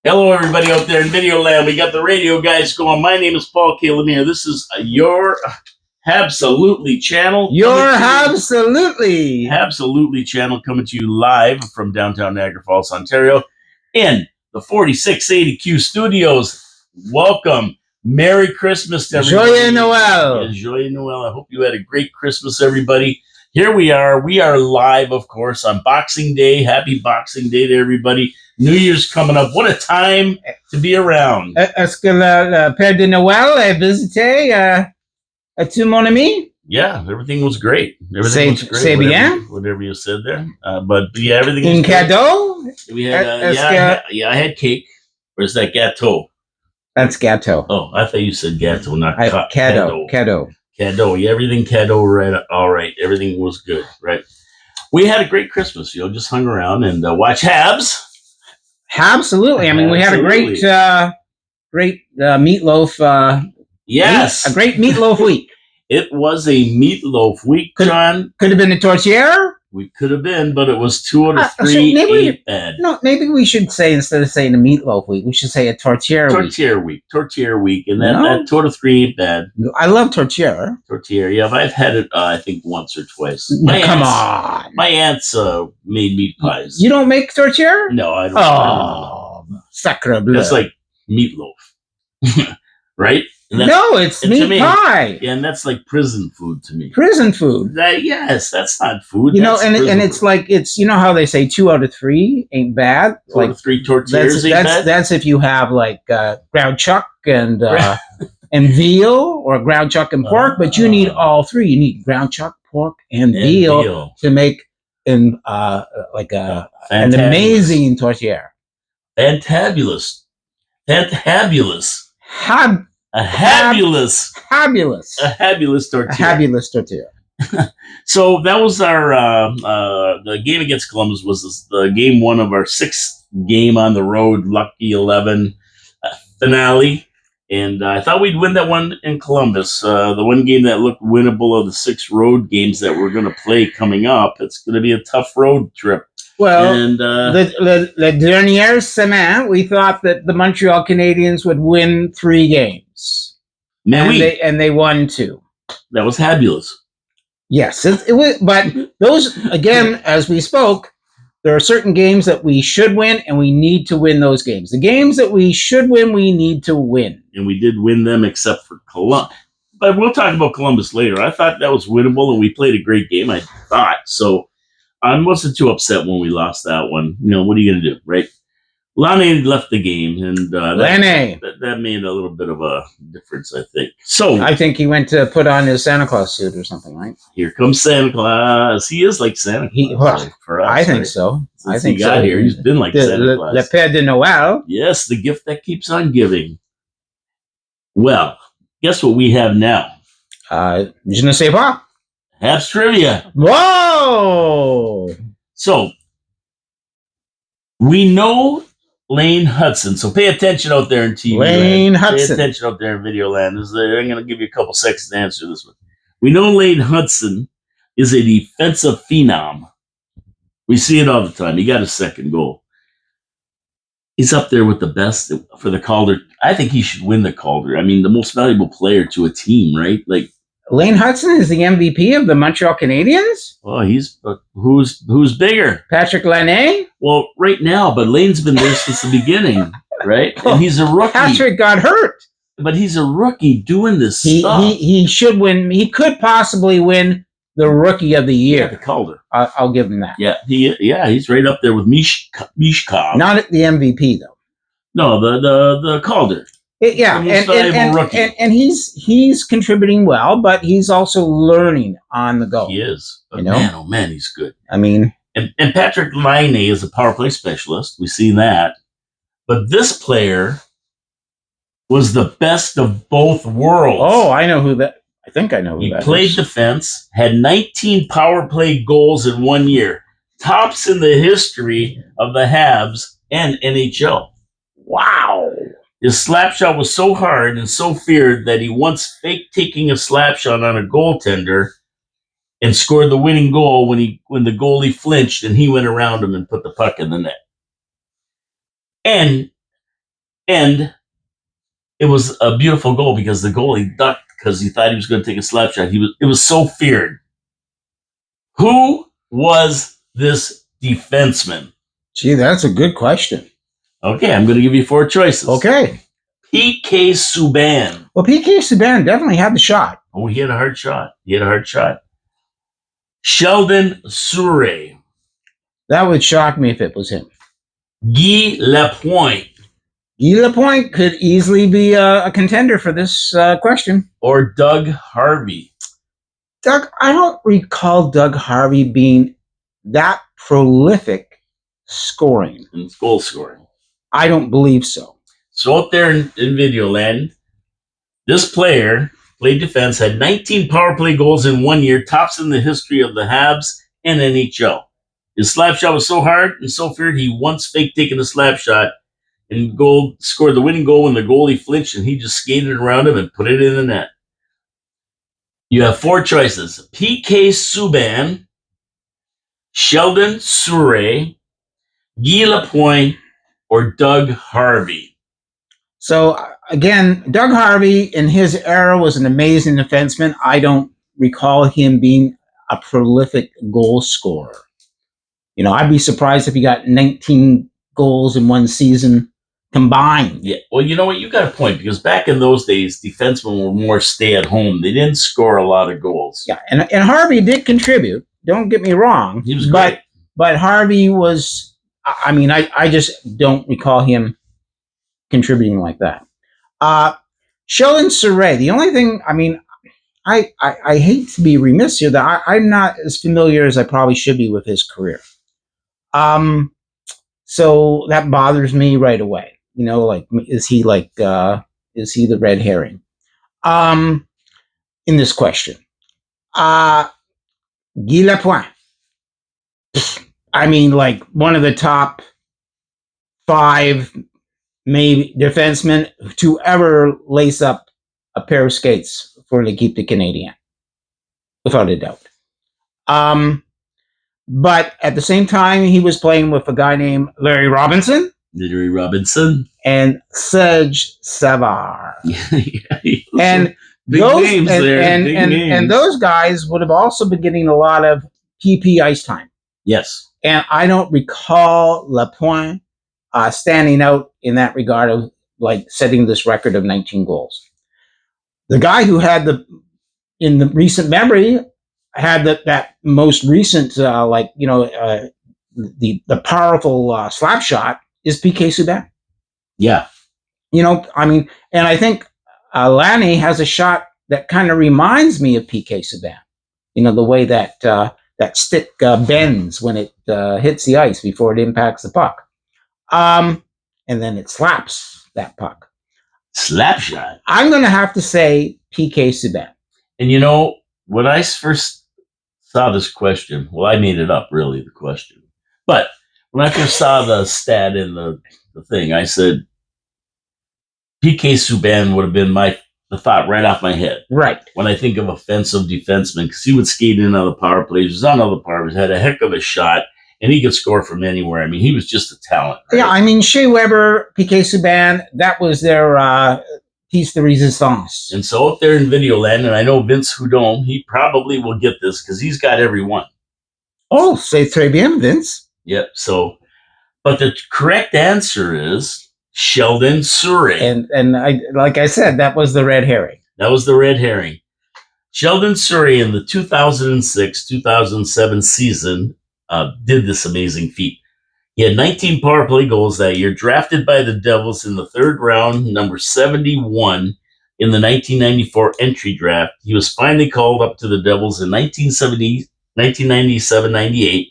Hello, everybody out there in Video Land. We got the radio guys going. My name is Paul K. Lemire. This is your HABSOLUTELY channel. Your HABSOLUTELY channel coming to you live from downtown Niagara Falls, Ontario, in the 4680Q studios. Welcome. Merry Christmas to everybody. Joyeux Noël. Yeah, Joyeux Noël. I hope you had a great Christmas, everybody. Here we are. We are live, of course, on Boxing Day. Happy Boxing Day to everybody. New Year's coming up. What a time to be around. Est-ce que le Père de Noël a visité tout mon ami? Yeah, everything was great. Everything was great. C'est bien? Whatever you said there. But yeah, everything was Un great. cadeau? We had, I had cake. Or is that gâteau? That's gâteau. Oh, I thought you said gâteau, not cadeau. Cadeau. Yeah, everything cadeau, right? All right. Everything was good, right? We had a great Christmas, just hung around and watched Habs. Absolutely. I mean, we had a great meatloaf. Yes, a great meatloaf week. It was a meatloaf week, John. Could have been a tortilla. We could have been, but it was 2 out of 3 ain't bad. No, maybe we should say, instead of saying a meatloaf week, we should say a tortilla week. Tortilla week, and that 2 out of 3 ain't bad. I love tortilla. Tortilla, yeah, but I've had it, I think, once or twice. Come on. My aunts made meat pies. You don't make tortilla? No, I don't. Oh, sacre bleu. That's like meatloaf, right? No, it's meat pie. Yeah, and that's like prison food to me. Prison food. Yes, that's not food. And it's like, it's, how they say 2 out of 3 ain't bad. 2 out of 3 tortillas ain't bad. That's if you have like ground chuck and and veal, or ground chuck and pork, but you need all 3. You need ground chuck, pork, and veal to make an amazing tortilla. Fantabulous. A habulous tortilla. A habulous tortilla. So that was our the game against Columbus was the game 1 of our 6th game on the road, Lucky 11 finale. And I thought we'd win that one in Columbus. The one game that looked winnable of the 6 road games that we're going to play coming up. It's going to be a tough road trip. Well, le dernière semaine, we thought that the Montreal Canadiens would win 3 games. And they won 2. That was fabulous. Yes, it was. But those, again, as we spoke, there are certain games that we should win, and we need to win those games. The games that we should win, we need to win. And we did win them, except for Columbus. But we'll talk about Columbus later. I thought that was winnable, and we played a great game, I thought. So I wasn't too upset when we lost that one. What are you going to do, right? Laine left the game, and that made a little bit of a difference, I think. So I think he went to put on his Santa Claus suit or something, right? Here comes Santa Claus. He is like Santa Claus for us. I think so. Since he got here, he's been like Santa Claus. Le Père de Noël. Yes, the gift that keeps on giving. Well, guess what we have now? Je ne sais pas. Habs trivia. Whoa! So we know Laine Hudson. So pay attention out there in TV Laine land. Hudson. Pay attention out there in Video Land. I'm going to give you a couple seconds to answer this one. We know Laine Hudson is a defensive phenom. We see it all the time. He got his 2nd goal. He's up there with the best for the Calder. I think he should win the Calder. I mean, the most valuable player to a team, right? Like, Laine Hudson is the MVP of the Montreal Canadiens? Well, who's bigger? Patrick Laine? Well, right now, but Laine's been there since the beginning, right? And he's a rookie. Patrick got hurt. But he's a rookie doing this stuff. He should win. He could possibly win the Rookie of the Year. Yeah, the Calder. I'll give him that. Yeah, he's right up there with Mishkov. Not the MVP, though. No, the Calder. And he's contributing well, but he's also learning on the go. He is. But man, oh man, he's good. I mean, and Patrick Laine is a power play specialist. We've seen that. But this player was the best of both worlds. Oh, I know who that. I think I know who that is. He played defense, had 19 power play goals in 1 year, tops in the history of the Habs and NHL. Wow. His slap shot was so hard and so feared that he once faked taking a slap shot on a goaltender and scored the winning goal when the goalie flinched and he went around him and put the puck in the net. And And it was a beautiful goal because the goalie ducked because he thought he was going to take a slap shot. It was so feared. Who was this defenseman? Gee, that's a good question. Okay, I'm going to give you 4 choices. Okay. P.K. Subban. Well, P.K. Subban definitely had the shot. Oh, he had a hard shot. Sheldon Souray. That would shock me if it was him. Guy Lapointe. Guy Lapointe could easily be a contender for this question. Or Doug Harvey. Doug, I don't recall Doug Harvey being that prolific scoring. In goal scoring. I don't believe so. So up there in video land, this player played defense, had 19 power play goals in 1 year, tops in the history of the Habs and NHL. His slap shot was so hard and so feared he once faked taking a slap shot and scored the winning goal when the goalie flinched and he just skated around him and put it in the net. You have 4 choices. P.K. Subban, Sheldon Souray, Guy Lapointe, or Doug Harvey. So, again, Doug Harvey in his era was an amazing defenseman. I don't recall him being a prolific goal scorer. You know, I'd be surprised if he got 19 goals in one season combined. Yeah, well, you know what? You got a point because back in those days, defensemen were more stay at home. They didn't score a lot of goals. Yeah, and Harvey did contribute. Don't get me wrong. He was great. But Harvey was, I mean, I just don't recall him contributing like that. Sheldon Souray, the only thing, I mean, I hate to be remiss here that I'm not as familiar as I probably should be with his career. So that bothers me right away. You know, like, is he the red herring? In this question. Guy Lapointe. I mean, like one of the top 5 maybe defensemen to ever lace up a pair of skates for l'équipe de Canadien, without a doubt. But at the same time, he was playing with a guy named Larry Robinson. And Serge Savard. And big those names there. And those guys would have also been getting a lot of PP ice time. Yes. And I don't recall Lapointe standing out in that regard of like setting this record of 19 goals. The guy who had in the recent memory had that most recent the powerful slap shot is P.K. Subban. Yeah. You know, I mean, and I think Laine has a shot that kind of reminds me of P.K. Subban. You know, the way that that stick bends when it hits the ice before it impacts the puck. And then it slaps that puck. Slap shot. I'm going to have to say P.K. Subban. And you know, when I first saw this question, well, I made it up, really, the question. But when I first saw the stat in the thing, I said P.K. Subban would have been the thought right off my head. Right. When I think of offensive defenseman, because he would skate in on the power plays, he was on other power plays, had a heck of a shot, and he could score from anywhere. I mean, he was just a talent. Right? Yeah, I mean, Shea Weber, P.K. Subban, that was their piece de resistance. And so up there in Videoland, and I know Vince Houdon, he probably will get this because he's got every one. Oh, c'est très bien, Vince. Yep. So, but the correct answer is Sheldon Souray. And like I said, that was the red herring. That was the red herring. Sheldon Souray in the 2006-2007 season did this amazing feat. He had 19 power play goals that year, drafted by the Devils in the 3rd round, number 71 in the 1994 entry draft. He was finally called up to the Devils in 1997-98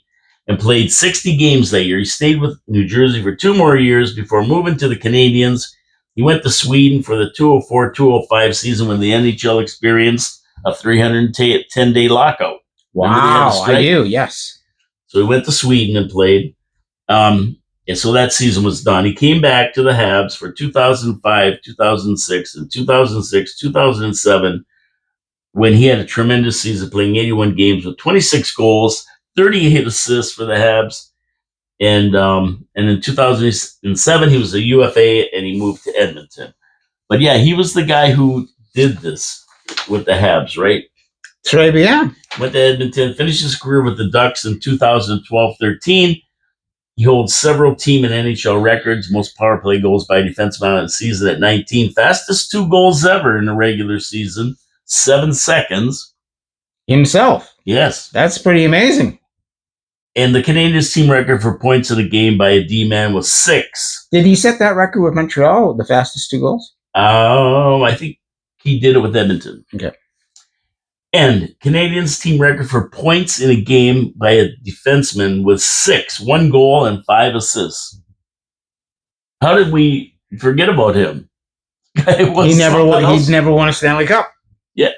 and played 60 games that year. He stayed with New Jersey for 2 more years before moving to the Canadiens. He went to Sweden for the 204-205 season when the NHL experienced a 310-day lockout. Wow, I do, yes. So he went to Sweden and played. And so that season was done. He came back to the Habs for 2005, 2006, and 2006, 2007, when he had a tremendous season playing 81 games with 26 goals, 38 assists for the Habs. And in 2007 he was a UFA and he moved to Edmonton. But yeah, he was the guy who did this with the Habs, right? Très bien. Went to Edmonton, finished his career with the Ducks in 2012-13. He holds several team and NHL records, most power play goals by a defenseman in a season at 19, fastest 2 goals ever in a regular season, 7 seconds. Himself. Yes. That's pretty amazing. And the Canadiens team record for points in a game by a D-man was 6. Did he set that record with Montreal, the fastest 2 goals? I think he did it with Edmonton. Okay. And Canadiens team record for points in a game by a defenseman was 6, 1 goal and 5 assists. How did we forget about him? He never won a Stanley Cup. Yeah,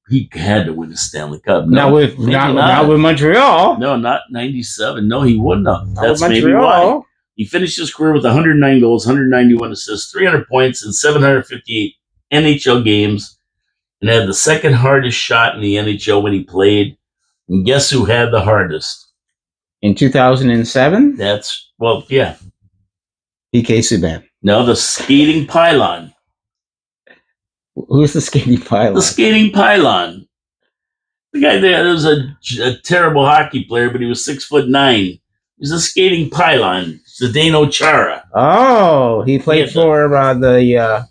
he had to win a Stanley Cup. No, not with Montreal. No, not 97. No, he wouldn't have. That's Montreal. Maybe why. He finished his career with 109 goals, 191 assists, 300 points in 758 NHL games, and had the second hardest shot in the NHL when he played. And guess who had the hardest? In 2007? Yeah. PK Subban. No, the skating pylon. Who's the skating pylon? The skating pylon. The guy there was a terrible hockey player, but he was 6'9". He's a skating pylon. Zdeno Chara. Oh, he played for the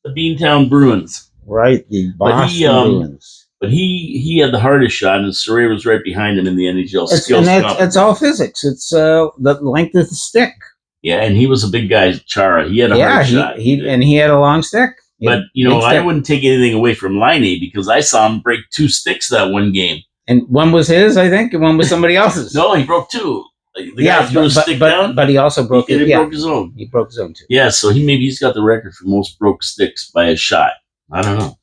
Beantown Bruins. Right, the Boston Bruins. But he had the hardest shot, and Surrey was right behind him in the NHL skills. It's all physics. It's the length of the stick. Yeah, and he was a big guy, Chara. He had a hard shot. He had a long stick. But, I wouldn't take anything away from Laine because I saw him break 2 sticks that one game. And one was his, I think, and one was somebody else's. No, he broke 2. The guy threw a stick down. But he also broke it. He broke his own. He broke his own, too. Yeah, so he's got the record for most broke sticks by a shot. I don't know.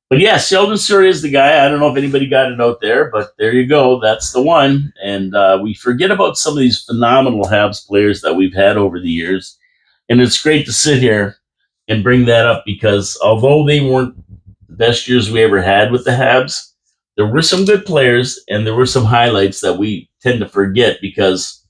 But yeah, Sheldon Surrey is the guy. I don't know if anybody got it out there, but there you go. That's the one. And we forget about some of these phenomenal Habs players that we've had over the years. And it's great to sit here and bring that up because although they weren't the best years we ever had with the Habs, there were some good players and there were some highlights that we tend to forget because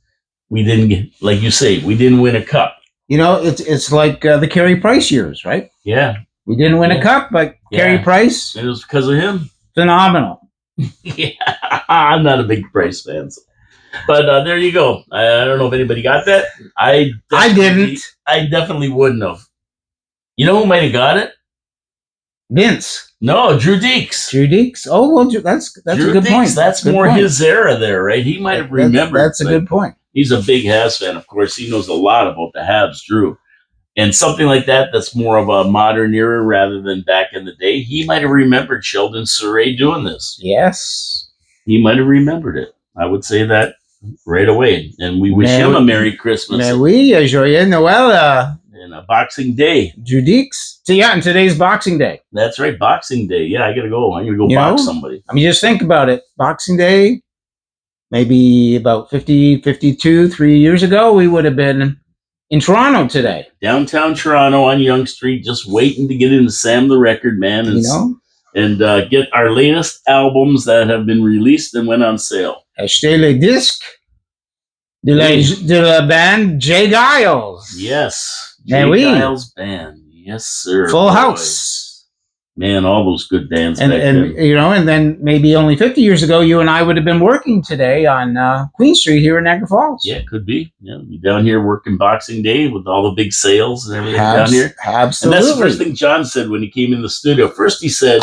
we didn't get, like you say, we didn't win a cup. It's like the Carey Price years, right? Yeah. We didn't win a cup, but Carey Price. It was because of him. Phenomenal. Yeah, I'm not a big Price fan. But there you go. I don't know if anybody got that. I didn't. I definitely wouldn't have. You know who might have got it? Vince. No, Drew Deeks. Drew Deeks. Oh, well, that's Drew a good Deeks, point. That's good more point. his era there, right? He might have remembered. That's a good point. He's a big Habs fan, of course. He knows a lot about the Habs, Drew. And something like that's more of a modern era rather than back in the day. He might have remembered Sheldon Surrey doing this. Yes. He might have remembered it. I would say that right away. And we wish him a Merry Christmas. Mais oui, joyeux Noël. And a Boxing Day. Drew Deeks. So yeah, and today's Boxing Day. That's right, Boxing Day. Yeah, I got to go. I'm going to go box somebody. I mean, just think about it. Boxing Day, maybe about 52, 3 years ago, we would have been in Toronto today. Downtown Toronto on Yonge Street, just waiting to get into Sam the Record Man and get our latest albums that have been released and went on sale. Acheter les disques de la band J. Giles. Yes. J. Giles Band. Yes, sir. Full House. Man, all those good bands and back then. And then maybe only 50 years ago, you and I would have been working today on Queen Street here in Niagara Falls. Yeah, it could be. Yeah, be down here working Boxing Day with all the big sales and everything down here. Absolutely. And that's the first thing John said when he came in the studio. First he said,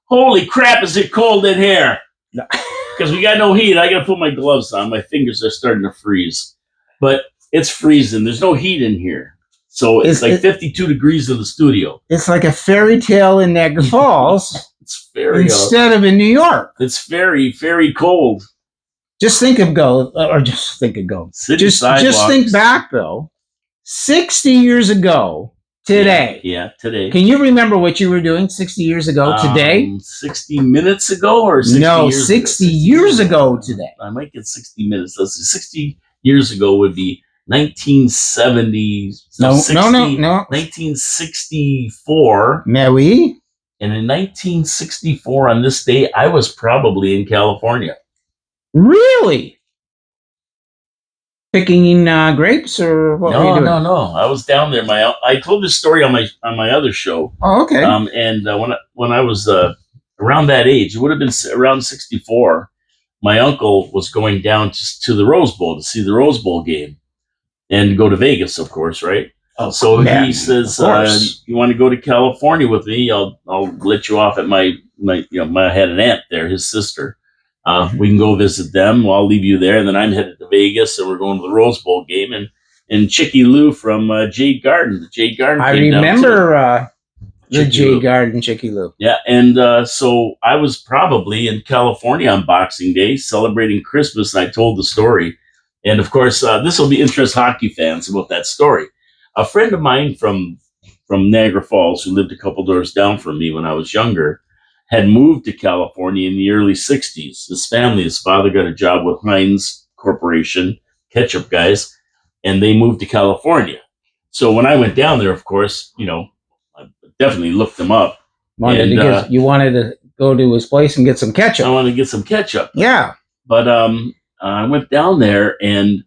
"Holy crap, is it cold in here?" Because we got no heat. I got to put my gloves on. My fingers are starting to freeze. But it's freezing. There's no heat in here. So it's like 52 degrees in the studio. It's like a fairy tale in Niagara Falls. It's very instead of in New York. It's very, very cold. Just think of go. Just think back though. 60 years ago today. Yeah, today. Can you remember what you were doing 60 years ago today? 60 minutes ago or 60 No, years 60 years ago today. I might get 60 minutes. Let's see. 60 years ago would be 1970. No. 1964. Mais oui. And in 1964, on this day, I was probably in California. Really? picking grapes, or what were you No, doing? no. I was down there. I told this story on my other show. Oh, okay. And when I was around that age, it would have been around 64. My uncle was going down to the Rose Bowl to see the Rose Bowl game and go to Vegas, of course, right? Oh, So man, he says, of course. "You want to go to California with me? I'll let you off at my I had an aunt there, his sister. We can go visit them. I'll leave you there, and then I'm headed to Vegas, and we're going to the Rose Bowl game. And Chicky Lou from Jade Garden, the Jade Garden. I came remember down the Jade Garden, Chicky Lou. Yeah, and so I was probably in California on Boxing Day celebrating Christmas, and I told the story. And of course, this will be interest hockey fans about that story. A friend of mine from Niagara Falls, who lived a couple doors down from me when I was younger, had moved to California in the early 60s. His father got a job with Heinz Corporation, ketchup guys, and they moved to California. So when I went down there, of course, I definitely looked them up. You wanted to go to his place and get some ketchup. I wanted to get some ketchup. Yeah. But I went down there, and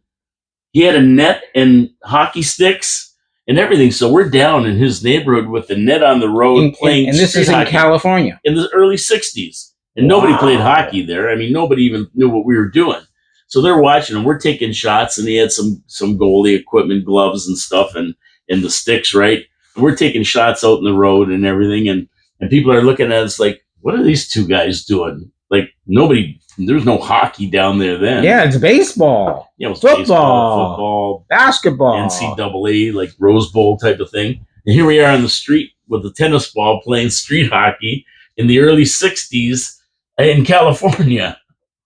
he had a net and hockey sticks and everything. So we're down in his neighborhood with the net on the road playing. And this is in California in the early 60s. And nobody played hockey there. I mean, nobody even knew what we were doing. So they're watching, and we're taking shots, and he had some goalie equipment, gloves and stuff, and the sticks, right? And we're taking shots out in the road and everything, and people are looking at us like, what are these two guys doing? Like, there's no hockey down there then. Yeah, it's baseball. Yeah, it was football, basketball, NCAA, like Rose Bowl type of thing. And here we are on the street with a tennis ball playing street hockey in the early 60s in California.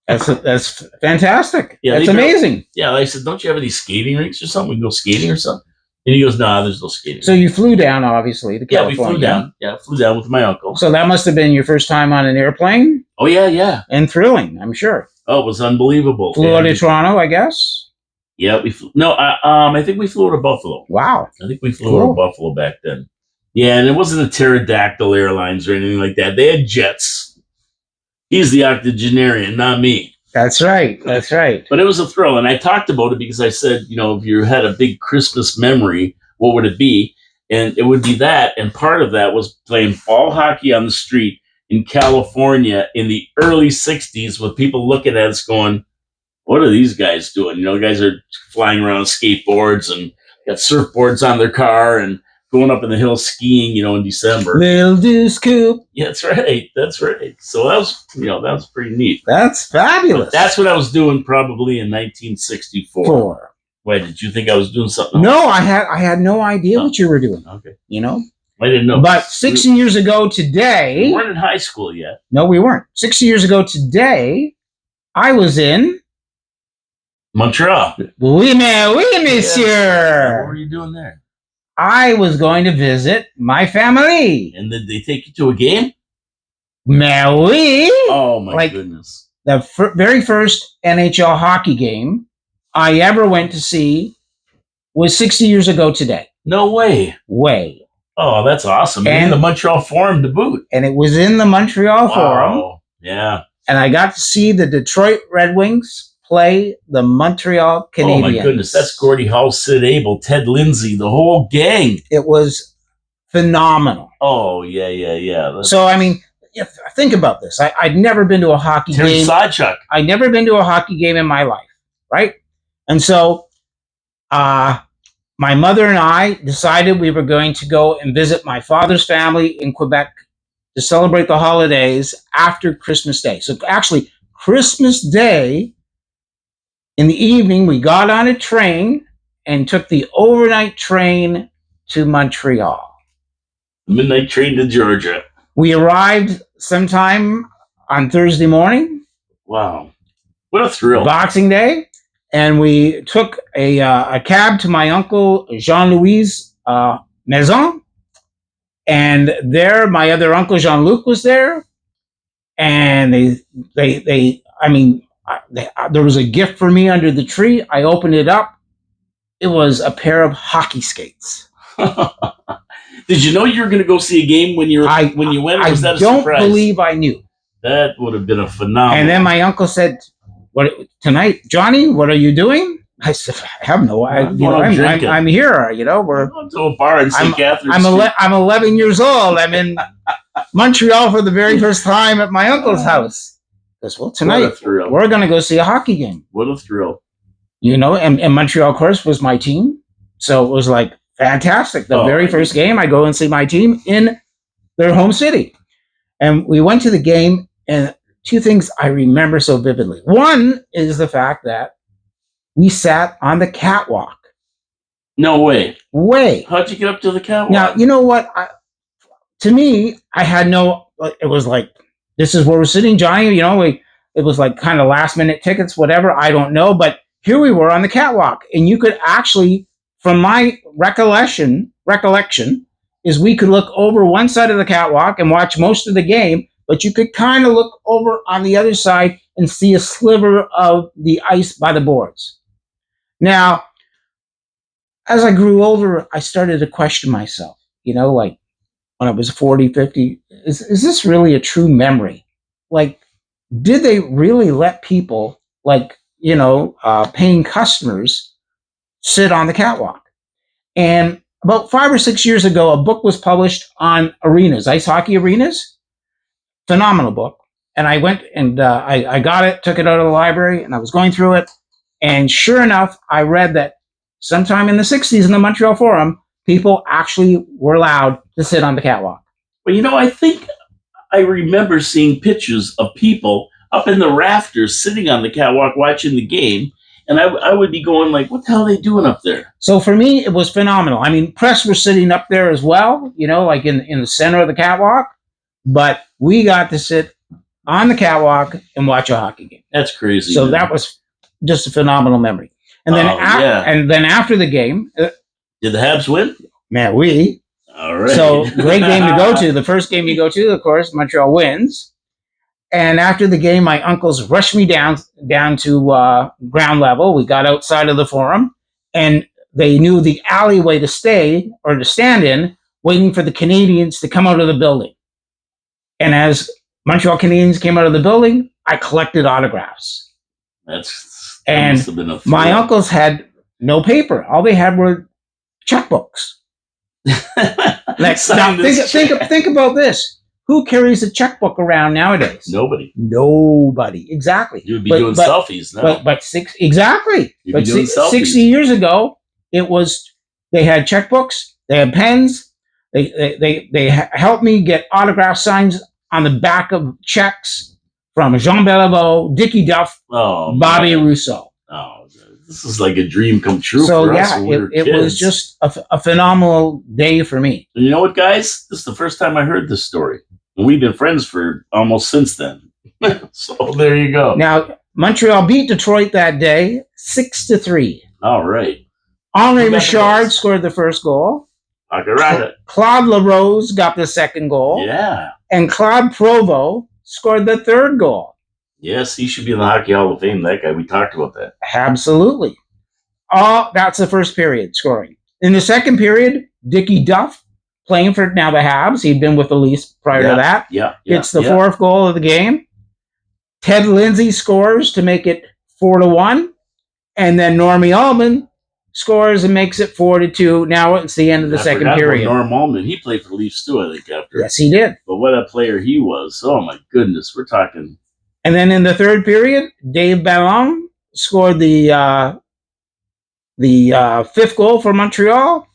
That's fantastic. Yeah, that's amazing. Yeah, I said, don't you have any skating rinks or something? We can go skating or something. And he goes, no, there's no skating. So you flew down, obviously, to California. Yeah, we flew down. Yeah, flew down with my uncle. So that must have been your first time on an airplane? Oh, yeah. And thrilling, I'm sure. Oh, it was unbelievable. Flew out of Toronto, I guess? Yeah, we flew. No, I think we flew out of Buffalo. Wow. I think we flew out of Buffalo back then. Yeah, and it wasn't a Pterodactyl Airlines or anything like that. They had jets. He's the octogenarian, not me. That's right. But it was a thrill, and I talked about it because I said, if you had a big Christmas memory, what would it be? And it would be that, and part of that was playing ball hockey on the street in California in the early 60s with people looking at us going, what are these guys doing? Guys are flying around skateboards and got surfboards on their car and going up in the hills skiing, in December. Little Deuce Coupe. Yeah, that's right. So that was pretty neat. That's fabulous. But that's what I was doing probably in 1964. Why, did you think I was doing something else? No, I had no idea what you were doing. Okay. I didn't know. But 6 years ago today... We weren't in high school yet. No, we weren't. 6 years ago today, I was in... Montreal. Oui, monsieur. Yeah. What were you doing there? I was going to visit my family. And did they take you to a game? Mais oui. Oh, my goodness. The very first NHL hockey game I ever went to see was 60 years ago today. No way. Oh, that's awesome. And in the Montreal Forum to boot. And it was in the Montreal Forum. Yeah. And I got to see the Detroit Red Wings play the Montreal Canadiens. Oh, my goodness. That's Gordie Howe, Sid Abel, Ted Lindsay, the whole gang. It was phenomenal. Oh, yeah. So, I mean, think about this. I'd never been to a hockey game. Sawchuk. I'd never been to a hockey game in my life, right? And so my mother and I decided we were going to go and visit my father's family in Quebec to celebrate the holidays after Christmas Day. So actually, Christmas Day, in the evening, we got on a train and took the overnight train to Montreal. Midnight train to Georgia. We arrived sometime on Thursday morning. Wow. What a thrill. Boxing Day. And we took a cab to my uncle Jean-Louis' maison. And there, my other uncle Jean-Luc was there. And there was a gift for me under the tree. I opened it up. It was a pair of hockey skates. Did you know you were going to go see a game when you went? Or was that a surprise? I don't believe I knew. That would have been a phenomenal. And then my uncle said, "What tonight, Johnny? What are you doing?" I said, I have no idea. I'm drinking. I'm here. We're going to a bar in St. Catharines. I'm 11 years old. I'm in Montreal for the very first time at my uncle's house. Because, well, tonight we're going to go see a hockey game. What a thrill. And Montreal, of course, was my team. So it was like fantastic. The very first game, I go and see my team in their home city. And we went to the game, and two things I remember so vividly. One is the fact that we sat on the catwalk. No way. Way. How'd you get up to the catwalk? Now, you know what? To me, I had it was like, this is where we're sitting, Johnny. It was like kind of last minute tickets, whatever. I don't know. But here we were on the catwalk. And you could actually, from my recollection, is we could look over one side of the catwalk and watch most of the game. But you could kind of look over on the other side and see a sliver of the ice by the boards. Now, as I grew older, I started to question myself, like when I was 40, 50, is this really a true memory? Like, did they really let people, paying customers, sit on the catwalk? And about 5 or 6 years ago, a book was published on arenas, ice hockey arenas. Phenomenal book. And I went and I got it, took it out of the library, and I was going through it. And sure enough, I read that sometime in the 60s in the Montreal Forum, people actually were allowed to sit on the catwalk. Well, I think I remember seeing pictures of people up in the rafters sitting on the catwalk watching the game. And I would be going like, what the hell are they doing up there? So for me, it was phenomenal. I mean, press were sitting up there as well, like in the center of the catwalk. But we got to sit on the catwalk and watch a hockey game. That's crazy. So that was just a phenomenal memory. And then, then after the game, did the Habs win? Man, we. All right. So great game to go to. The first game you go to, of course, Montreal wins. And after the game, my uncles rushed me down to ground level. We got outside of the Forum, and they knew the alleyway to stand in, waiting for the Canadians to come out of the building. And as Montreal Canadiens came out of the building, I collected autographs. That must have been a thrill. My uncles had no paper. All they had were checkbooks. Think about this. Who carries a checkbook around nowadays? Nobody. Exactly. You would be doing selfies now. But 60 years ago, it was, they had checkbooks, they had pens, they helped me get autograph signs on the back of checks from Jean Beliveau, Dickie Duff, Bobby Rousseau. Oh, this is like a dream come true for us. So yeah, it was just a phenomenal day for me. And you know what, guys? This is the first time I heard this story. And we've been friends for almost since then. So there you go. Now, Montreal beat Detroit that day, 6-3. All right. Henri Richard scored the first goal. Claude LaRose got the second goal. Yeah. And Claude Provost scored the third goal. Yes, he should be in the Hockey Hall of Fame, that guy. We talked about that. Absolutely. That's the first period scoring. In the second period, Dickie Duff, playing for now the Habs. He'd been with the Leafs prior to that. Gets the fourth goal of the game. Ted Lindsay scores to make it 4-1. And then Normie Ullman scores and makes it 4-2. Now it's the end of the second period. Norm Ullman, he played for the Leafs too, I think, after. Yes, he did. But what a player he was. Oh, my goodness. We're talking. And then in the third period, Dave Ballon scored the fifth goal for Montreal.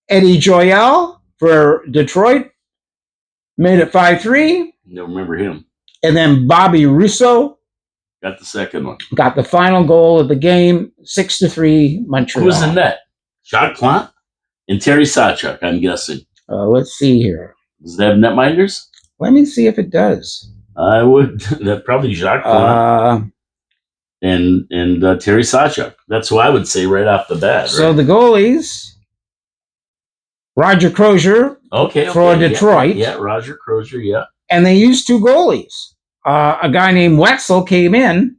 Eddie Joyal for Detroit made it 5-3. Don't remember him. And then Bobby Rousseau got the second one. Got the final goal of the game, 6-3 Montreal. Who was in net? Jacques Plante and Terry Sawchuk, I'm guessing. Let's see here. Does it have netminders? Let me see if it does. I would. That probably Jacques Plante and Terry Sawchuk. That's who I would say right off the bat. So the goalies, Roger Crozier for Detroit. Yeah, Roger Crozier, yeah. And they used two goalies. A guy named Wetzel came in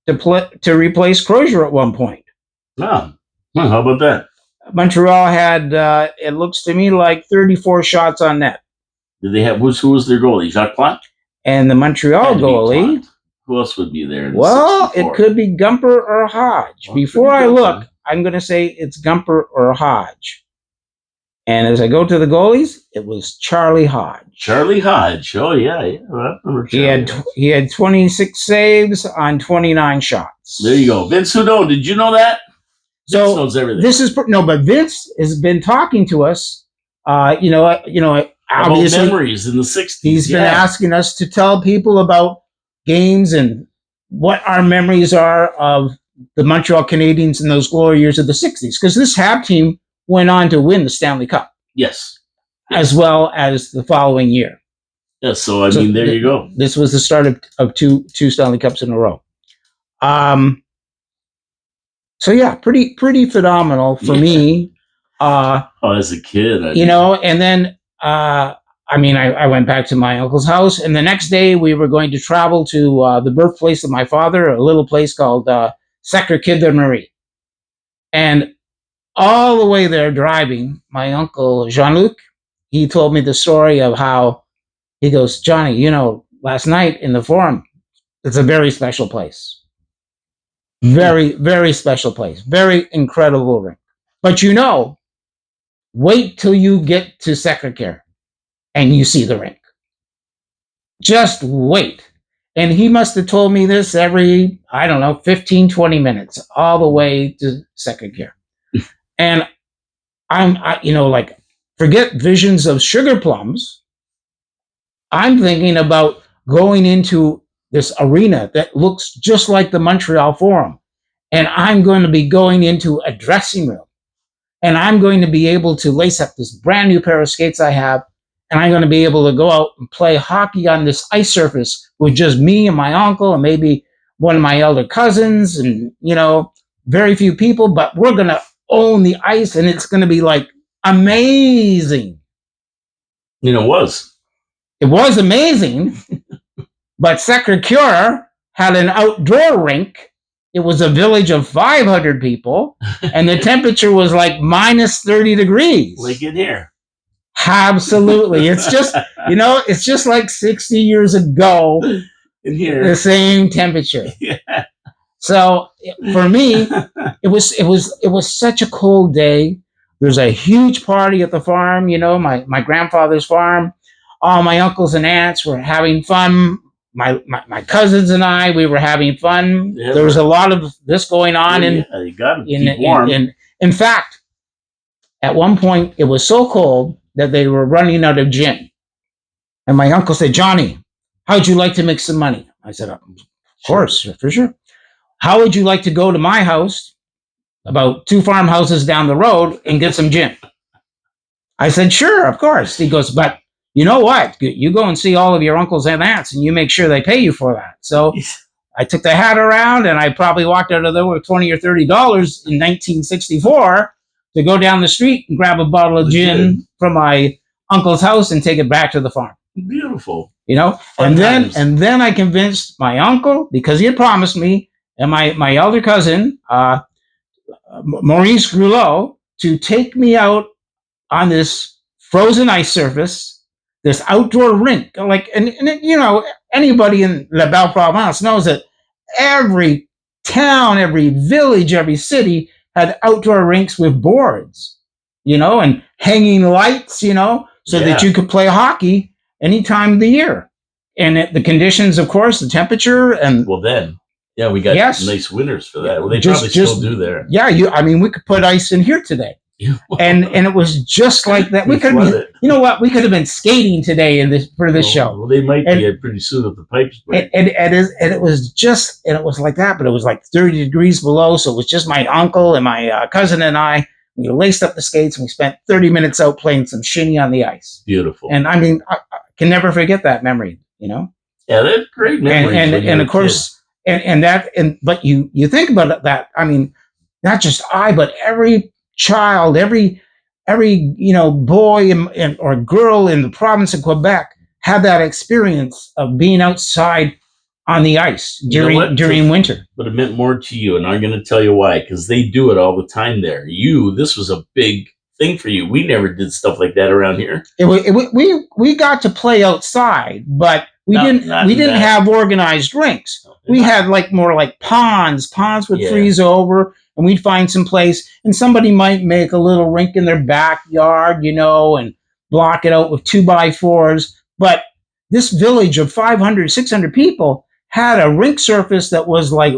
to replace Crozier at one point. Oh, well, how about that? Montreal had, it looks to me like 34 shots on net. Did they have, who was their goalie? Jacques Plante? And the Montreal goalie Who else would be there? Well, it could be Gumper or Hodge. Well, Before I look, I'm going to say it's Gumper or Hodge. And as I go to the goalies, it was Charlie Hodge. Charlie Hodge. Oh yeah, yeah. I remember he had 26 saves on 29 shots. There you go, Vince Hudon. Did you know that? So Vince knows everything. This is but Vince has been talking to us. Obviously, about memories in the 60s. He's been asking us to tell people about games and what our memories are of the Montreal Canadiens in those glory years of the 60s. Because this HAB team went on to win the Stanley Cup. Yes. As well as the following year. Yes, so I mean, there you go. This was the start of two Stanley Cups in a row. So yeah, pretty phenomenal for me. As a kid, and then I went back to my uncle's house, and the next day we were going to travel to the birthplace of my father, a little place called Sacré-Cœur-de-Marie. And all the way there driving, my uncle Jean-Luc, he told me the story of how he goes, Johnny, last night in the Forum, it's a very special place. Very, very special place. Very incredible rink. But wait till you get to Sacré-Cœur and you see the rink. Just wait. And he must have told me this every, 15, 20 minutes, all the way to Sacré-Cœur. And forget visions of sugar plums. I'm thinking about going into this arena that looks just like the Montreal Forum. And I'm going to be going into a dressing room. And I'm going to be able to lace up this brand new pair of skates I have. And I'm going to be able to go out and play hockey on this ice surface with just me and my uncle and maybe one of my elder cousins and, very few people. But we're going to own the ice, and it's going to be like amazing. It was amazing. But Sacré-Cœur had an outdoor rink. It was a village of 500 people, and the temperature was like minus 30 degrees. Like in here. Absolutely. It's just, it's just like 60 years ago. In here. The same temperature. Yeah. So for me, it was such a cold day. There's a huge party at the farm, my grandfather's farm. All my uncles and aunts were having fun. My cousins and I, we were having fun. Yeah, there was a lot of this going on. You got to keep warm. In fact, at one point, it was so cold that they were running out of gin. And my uncle said, Johnny, how'd you like to make some money? I said, of course, for sure. How would you like to go to my house, about 2 farmhouses down the road, and get some gin? I said, sure, of course. He goes, but you know what? You go and see all of your uncles and aunts, and you make sure they pay you for that. So I took the hat around, and I probably walked out of there with $20 or $30 in 1964 to go down the street and grab a bottle of gin from my uncle's house and take it back to the farm. Beautiful. And then I convinced my uncle, because he had promised me, and my elder cousin, Maurice Grulot, to take me out on this frozen ice surface, this outdoor rink. Anybody in La Belle Province knows that every town, every village, every city had outdoor rinks with boards, and hanging lights, so that you could play hockey any time of the year. And the conditions, of course, the temperature and... Well, then... Yeah, we got nice winters for that. Well, they probably still do there. Yeah, we could put ice in here today. and it was just like that. We could we could have been skating today for this show. Well, they might be pretty soon if the pipes break. And it was like that, but it was like 30 degrees below, so it was just my uncle and my cousin and I. We laced up the skates and we spent 30 minutes out playing some shinny on the ice. Beautiful. And I can never forget that memory, Yeah, that's great memories. And of course, but you think about that. Not just but every child, every boy or girl in the province of Quebec had that experience of being outside on the ice during winter. But it meant more to you, and I'm going to tell you why. Because they do it all the time there. This was a big thing for you. We never did stuff like that around here. We got to play outside, but we didn't have organized rinks. We had like more like ponds. Ponds would Yeah. freeze over, and we'd find some place, and somebody might make a little rink in their backyard, and block it out with 2x4s. But this village of 500, 600 people had a rink surface that was like,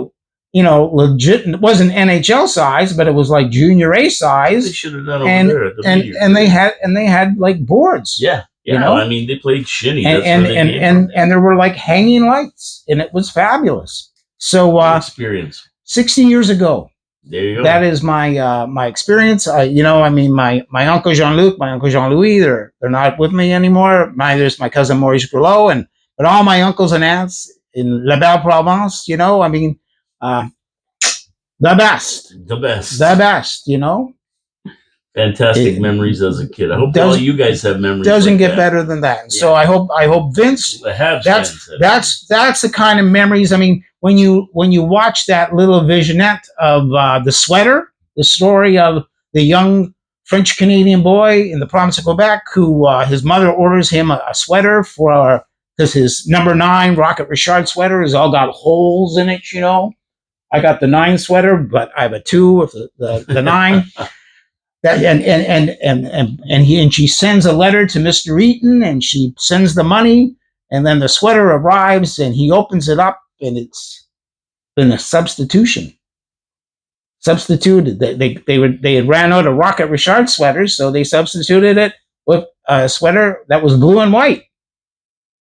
legit. It wasn't NHL size, but it was like junior A They size, should have done over and there at the and meteor. and they had like boards. Yeah. I mean, they played shinny. And That's where they came from. and there were like hanging lights, and it was fabulous. So Good experience. 60 years ago, There you go. that is my my experience. My uncle Jean-Luc, my uncle Jean-Louis, they're not with me anymore. Neither is my cousin Maurice Grelot, but all my uncles and aunts in La Belle Provence. The best, The best. Fantastic memories as a kid. I hope all you guys have memories. Doesn't like get that. better than that. Yeah. So I hope Vince. The Habs That's the kind of memories. I mean, when you watch that little vignette of the sweater, the story of the young French Canadian boy in the province of Quebec who his mother orders him a sweater because his number 9 Rocket Richard sweater has all got holes in it. I got the 9 sweater, but I have a 2 with the 9. That and she sends a letter to Mr. Eaton, and she sends the money, and then the sweater arrives, and he opens it up, and it's been a substitution. Substituted. They had ran out of Rocket Richard sweaters, so they substituted it with a sweater that was blue and white.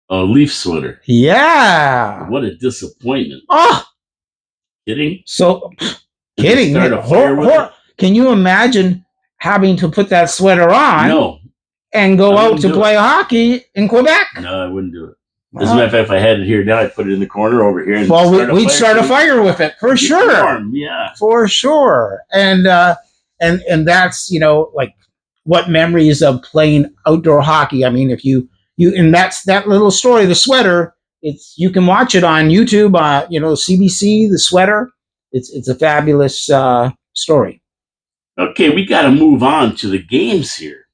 A Leaf sweater. Yeah. What a disappointment. Oh. Kidding? So kidding. Can you imagine having to put that sweater on and go out to play hockey in Quebec? No, I wouldn't do it. As a matter of fact, if I had it here now, I'd put it in the corner over here. And we'd start a fire with it for sure. Warm, yeah, for sure. And that's like what memories of playing outdoor hockey. I mean, if you and that's that little story, the sweater. You can watch it on YouTube. CBC, the sweater. It's a fabulous story. Okay, we got to move on to the games here.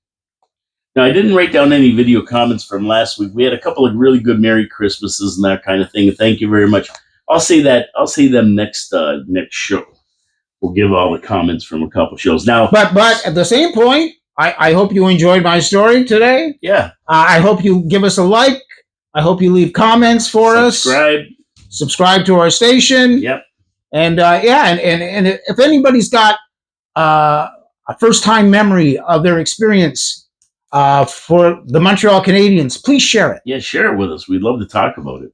Now, I didn't write down any video comments from last week. We had a couple of really good Merry Christmases and that kind of thing. Thank you very much. I'll say them next show. We'll give all the comments from a couple shows. Now, but at the same point, I hope you enjoyed my story today. Yeah. I hope you give us a like. I hope you leave comments for us. Subscribe to our station. Yep. And and if anybody's got a first-time memory of their experience for the Montreal Canadiens, please share it. Yeah, share it with us. We'd love to talk about it.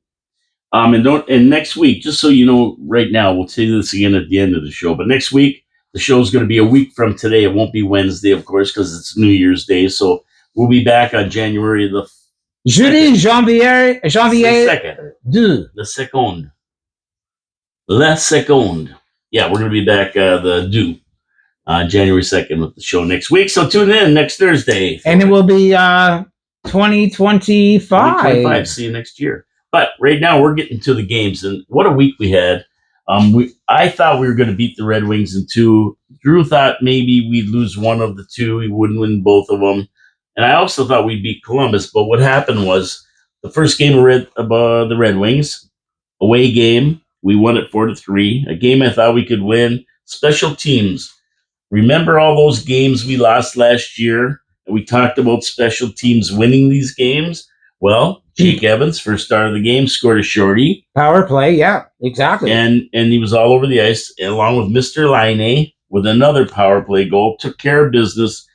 And next week, just so you know, right now, we'll say this again at the end of the show, but next week, the show is going to be a week from today. It won't be Wednesday, of course, because it's New Year's Day. So we'll be back on January the Jeudi, janvier 2. La seconde. Yeah, we're going to be back the 2. January 2nd with the show next week. So tune in next Thursday. And it will be 2025. 2025. See you next year. But right now we're getting to the games, and what a week we had. I thought we were going to beat the Red Wings in 2. Drew thought maybe we'd lose one of the 2. We wouldn't win both of them. And I also thought we'd beat Columbus. But what happened was the first game of the Red Wings, away game, we won it 4-3. A game I thought we could win. Special teams. Remember all those games we lost last year? And we talked about special teams winning these games? Well, Jake Evans, first star of the game, scored a shorty. Power play, yeah, exactly. And he was all over the ice, along with Mr. Laine, with another power play goal. Took care of business.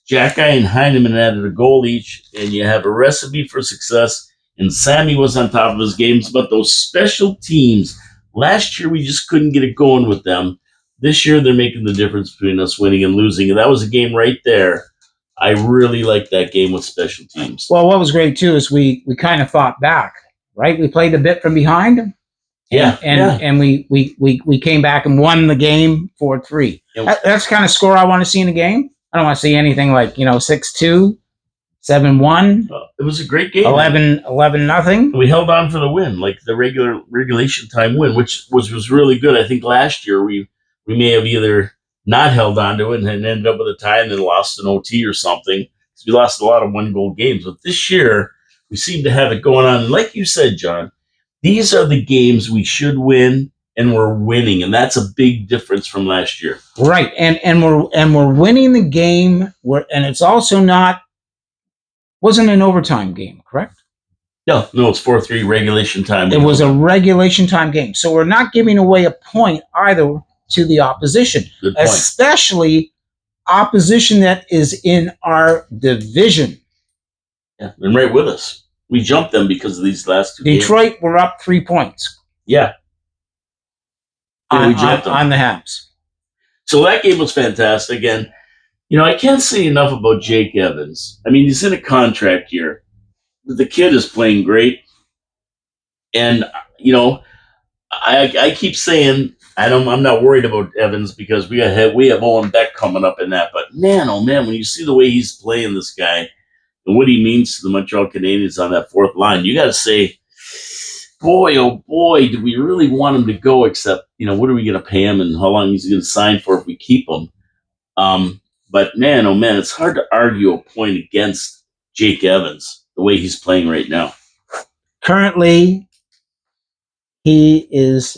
Jacki and Heineman added a goal each, and you have a recipe for success. And Sammy was on top of his games. But those special teams, last year we just couldn't get it going with them. This year they're making the difference between us winning and losing. And that was a game right there. I really liked that game with special teams. Well, what was great, too, is we kind of fought back, right? We played a bit from behind. And we came back and won the game 4-3. That's the kind of score I want to see in a game. I don't want to see anything like, 6-2, 7-1. It was a great game. 11-0. We held on for the win, like the regulation time win, which was really good. I think last year we may have either not held on to it and ended up with a tie and then lost an OT or something. Because we lost a lot of one-goal games. But this year, we seem to have it going on. And like you said, John, these are the games we should win, and we're winning, and that's a big difference from last year. Right, and we're winning the game. And it's also wasn't an overtime game, correct? No, it's 4-3 regulation time. It was a regulation time game, so we're not giving away a point either to the opposition, Good point. Especially opposition that is in our division. Yeah, and right with us. We jumped them because of these last two Detroit games. were up 3 points. Yeah. We jumped on the Habs. So that game was fantastic. And, I can't say enough about Jake Evans. I mean, he's in a contract year. The kid is playing great. And, I keep saying I'm not worried about Evans because we have Owen Beck coming up in that. But, man, oh, man, when you see the way he's playing this guy and what he means to the Montreal Canadiens on that fourth line, you got to say, boy, oh boy, do we really want him to go? Except, what are we going to pay him and how long he's going to sign for if we keep him? But man, oh man, it's hard to argue a point against Jake Evans the way he's playing right now. Currently, he is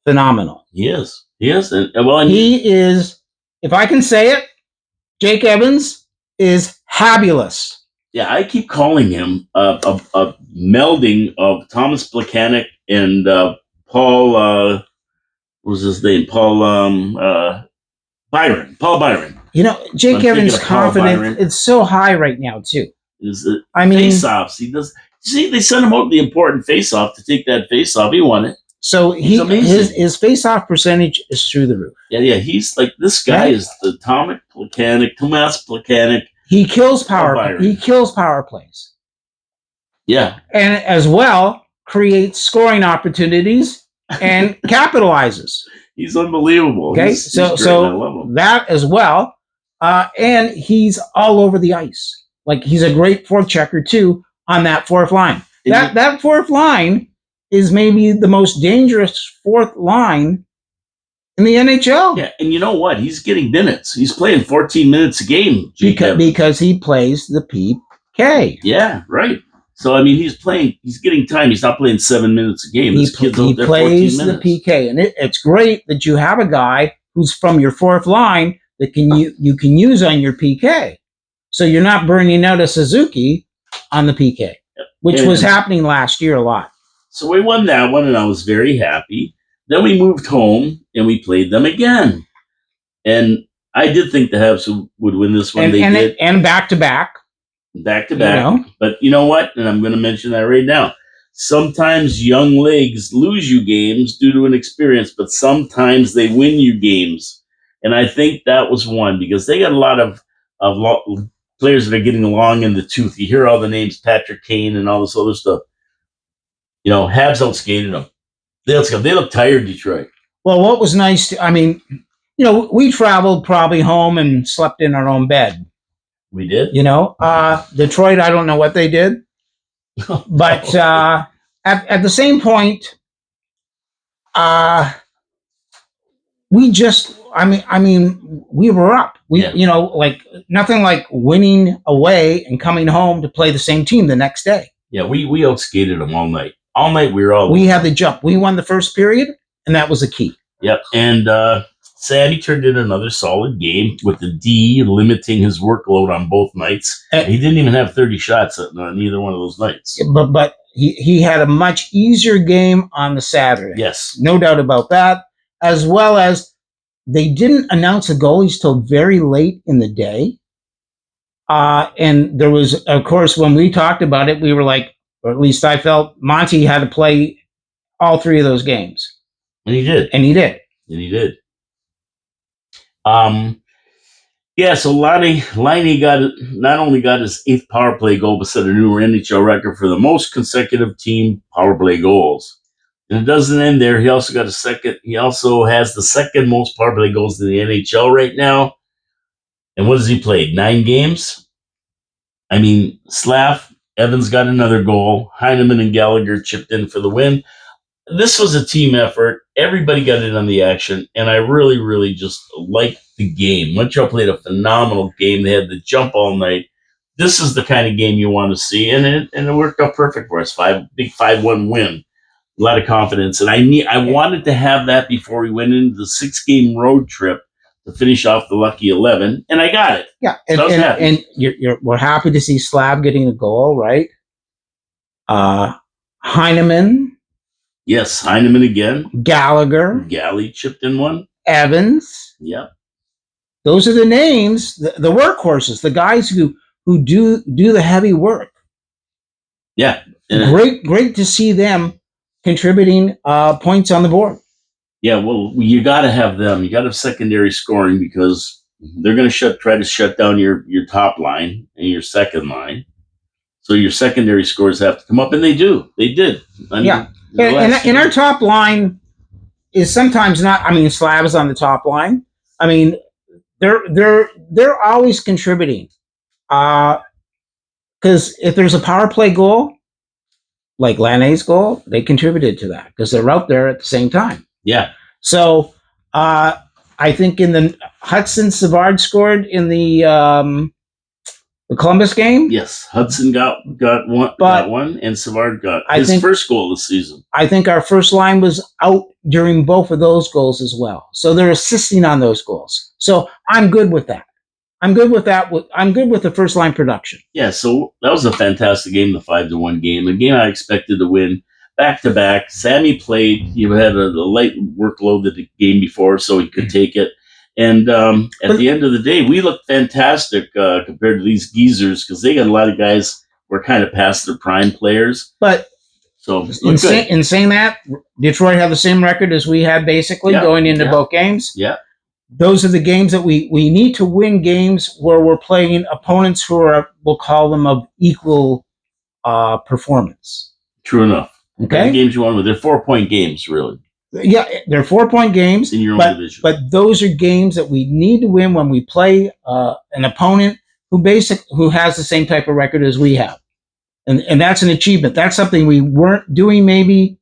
phenomenal. He is, and he is. If I can say it, Jake Evans is habulous. Yeah, I keep calling him a melding of Thomas Plekanec and Paul. What was his name? Paul Byron. Paul Byron. Jake Evans' confidence it's so high right now too. Face-offs. He does. See, they sent him out the important face-off to take that face-off. He won it. So his face-off percentage is through the roof. Yeah. He's like this guy is the Thomas Plekanec. He kills power. He kills power plays. Yeah, and as well creates scoring opportunities and capitalizes. He's unbelievable. Okay, he's so that as well, and he's all over the ice. Like he's a great forechecker too on that fourth line. That fourth line is maybe the most dangerous fourth line in the NHL. Yeah, and you know what? He's getting minutes. He's playing 14 minutes a game. Because he plays the PK. Yeah, right. So, I mean, he's getting time. He's not playing 7 minutes a game. He plays the PK. And it's great that you have a guy who's from your fourth line that you can use on your PK. So you're not burning out a Suzuki on the PK, which was happening last year a lot. So we won that one, and I was very happy. Then we moved home, and we played them again. And I did think the Habs would win this one. They did. And back-to-back. Back-to-back. But you know what? And I'm going to mention that right now. Sometimes young legs lose you games due to inexperience, but sometimes they win you games. And I think that was one because they got a lot of players that are getting along in the tooth. You hear all the names, Patrick Kane and all this other stuff. Habs outskated them. They look tired, Detroit. Well, what was nice, we traveled probably home and slept in our own bed. We did? Detroit, I don't know what they did. But at the same point, we were up. Nothing like winning away and coming home to play the same team the next day. Yeah, we outskated them all night. All night we had the jump. We won the first period, and that was the key. Yep, and Sammy turned in another solid game with the D limiting his workload on both nights. He didn't even have 30 shots on either one of those nights. But he had a much easier game on the Saturday. Yes. No doubt about that. As well as they didn't announce the goalies till very late in the day. And there was, of course, when we talked about it, we were like, or at least I felt Monty had to play all three of those games. And he did. So Laine not only got his 8th power play goal, but set a new NHL record for the most consecutive team power play goals. And it doesn't end there. He also has the second most power play goals in the NHL right now. And what has he played? 9 games? I mean, Slav, Evans got another goal. Heineman and Gallagher chipped in for the win. This was a team effort. Everybody got in on the action, and I really, really just liked the game. Montreal played a phenomenal game. They had the jump all night. This is the kind of game you want to see, and it worked out perfect for us. Big 5-1 win. a lot of confidence, and I wanted to have that before we went into the 6-game road trip to finish off the lucky 11, and I got it. Yeah, So I was happy. and we're happy to see Slab getting a goal, right? Heineman, Yes, Heineman again. Gallagher, Galley chipped in one. Evans. Yep. Those are the names, the workhorses, the guys who do the heavy work. Yeah. Great to see them contributing points on the board. Yeah, well, you got to have them. You got to have secondary scoring because they're going to try to shut down your top line and your second line. So your secondary scores have to come up, and they do. They did. I mean, and our top line is sometimes not. I mean, Slab is on the top line. I mean, they're always contributing. Because if there's a power play goal, like Laine's goal, they contributed to that because they're out there at the same time. Yeah. So I think in the Hudson Savard scored in the Columbus game. Yes, Hudson got one, and Savard got his first goal this season. I think our first line was out during both of those goals as well. So they're assisting on those goals. So I'm good with that. I'm good with that. I'm good with the first line production. Yeah, so that was a fantastic game, the 5-1 game. A game I expected to win back to back. Sammy played. He had a light workload the game before, so he could take it. And at the end of the day, we looked fantastic compared to these geezers because they got a lot of guys who were kind of past their prime players. But so in saying that, Detroit had the same record as we had basically going into both games. Yeah. Those are the games that we need to win games where we're playing opponents who are, we'll call them, of equal performance. True enough. Okay. The games you won with, they're 4-point games, really. Yeah, they're 4-point games in your own division. But those are games that we need to win when we play an opponent who has the same type of record as we have, and that's an achievement. That's something we weren't doing maybe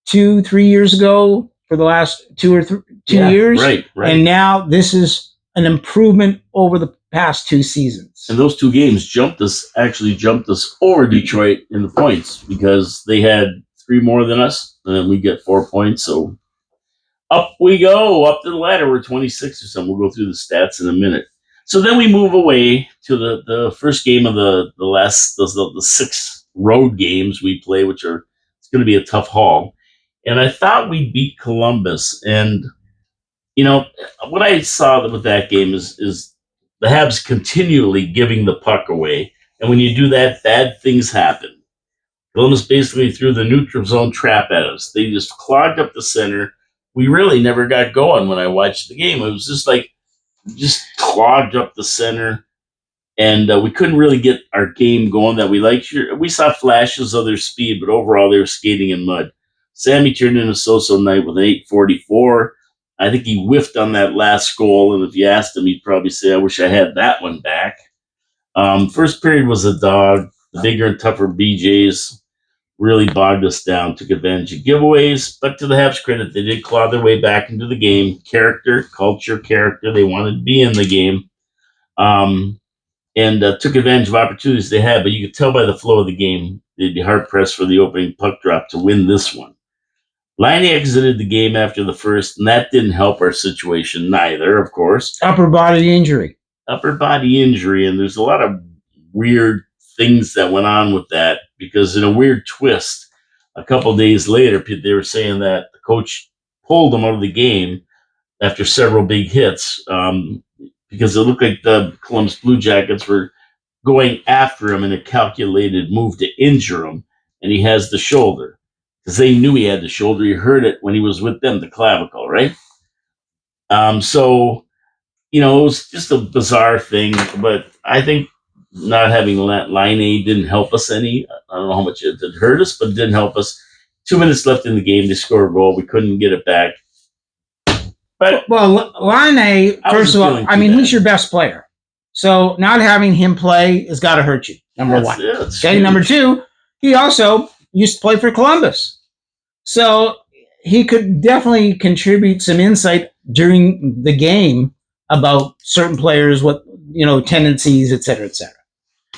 2-3 years ago for the last 2 years. Right. And now this is an improvement over the past 2 seasons. And those 2 games jumped us over Detroit in the points because they had 3 more than us, and then we get 4 points. So up we go, up to the ladder. We're 26 or something. We'll go through the stats in a minute. So then we move away to the first game of the 6 road games we play, which it's going to be a tough haul. And I thought we'd beat Columbus. And, what I saw with that game is the Habs continually giving the puck away. And when you do that, bad things happen. Columbus basically threw the neutral zone trap at us. They just clogged up the center. We really never got going when I watched the game. It was just clogged up the center. And we couldn't really get our game going that we liked. We saw flashes of their speed, but overall they were skating in mud. Sammy turned in a so-so night with an 8:44. I think he whiffed on that last goal, and if you asked him, he'd probably say, I wish I had that one back. First period was a dog. The bigger and tougher BJs really bogged us down, took advantage of giveaways, but to the Habs' credit, they did claw their way back into the game. Culture, character, they wanted to be in the game. And took advantage of opportunities they had, but you could tell by the flow of the game, they'd be hard-pressed for the opening puck drop to win this one. Laine exited the game after the first, and that didn't help our situation neither, of course. Upper body injury, and there's a lot of weird things that went on with that, because in a weird twist, a couple days later, they were saying that the coach pulled him out of the game after several big hits, because it looked like the Columbus Blue Jackets were going after him in a calculated move to injure him, and he has the shoulder. Because they knew he had the shoulder. He heard it when he was with them, the clavicle, right? So, it was just a bizarre thing, but I think not having Laine didn't help us any. I don't know how much it did hurt us, but it didn't help us. 2 minutes left in the game, they score a goal. We couldn't get it back. But Laine, first of all, he's your best player. So not having him play has got to hurt you, number one. Okay, number 2, he also used to play for Columbus. So he could definitely contribute some insight during the game about certain players, what, tendencies, et cetera, et cetera.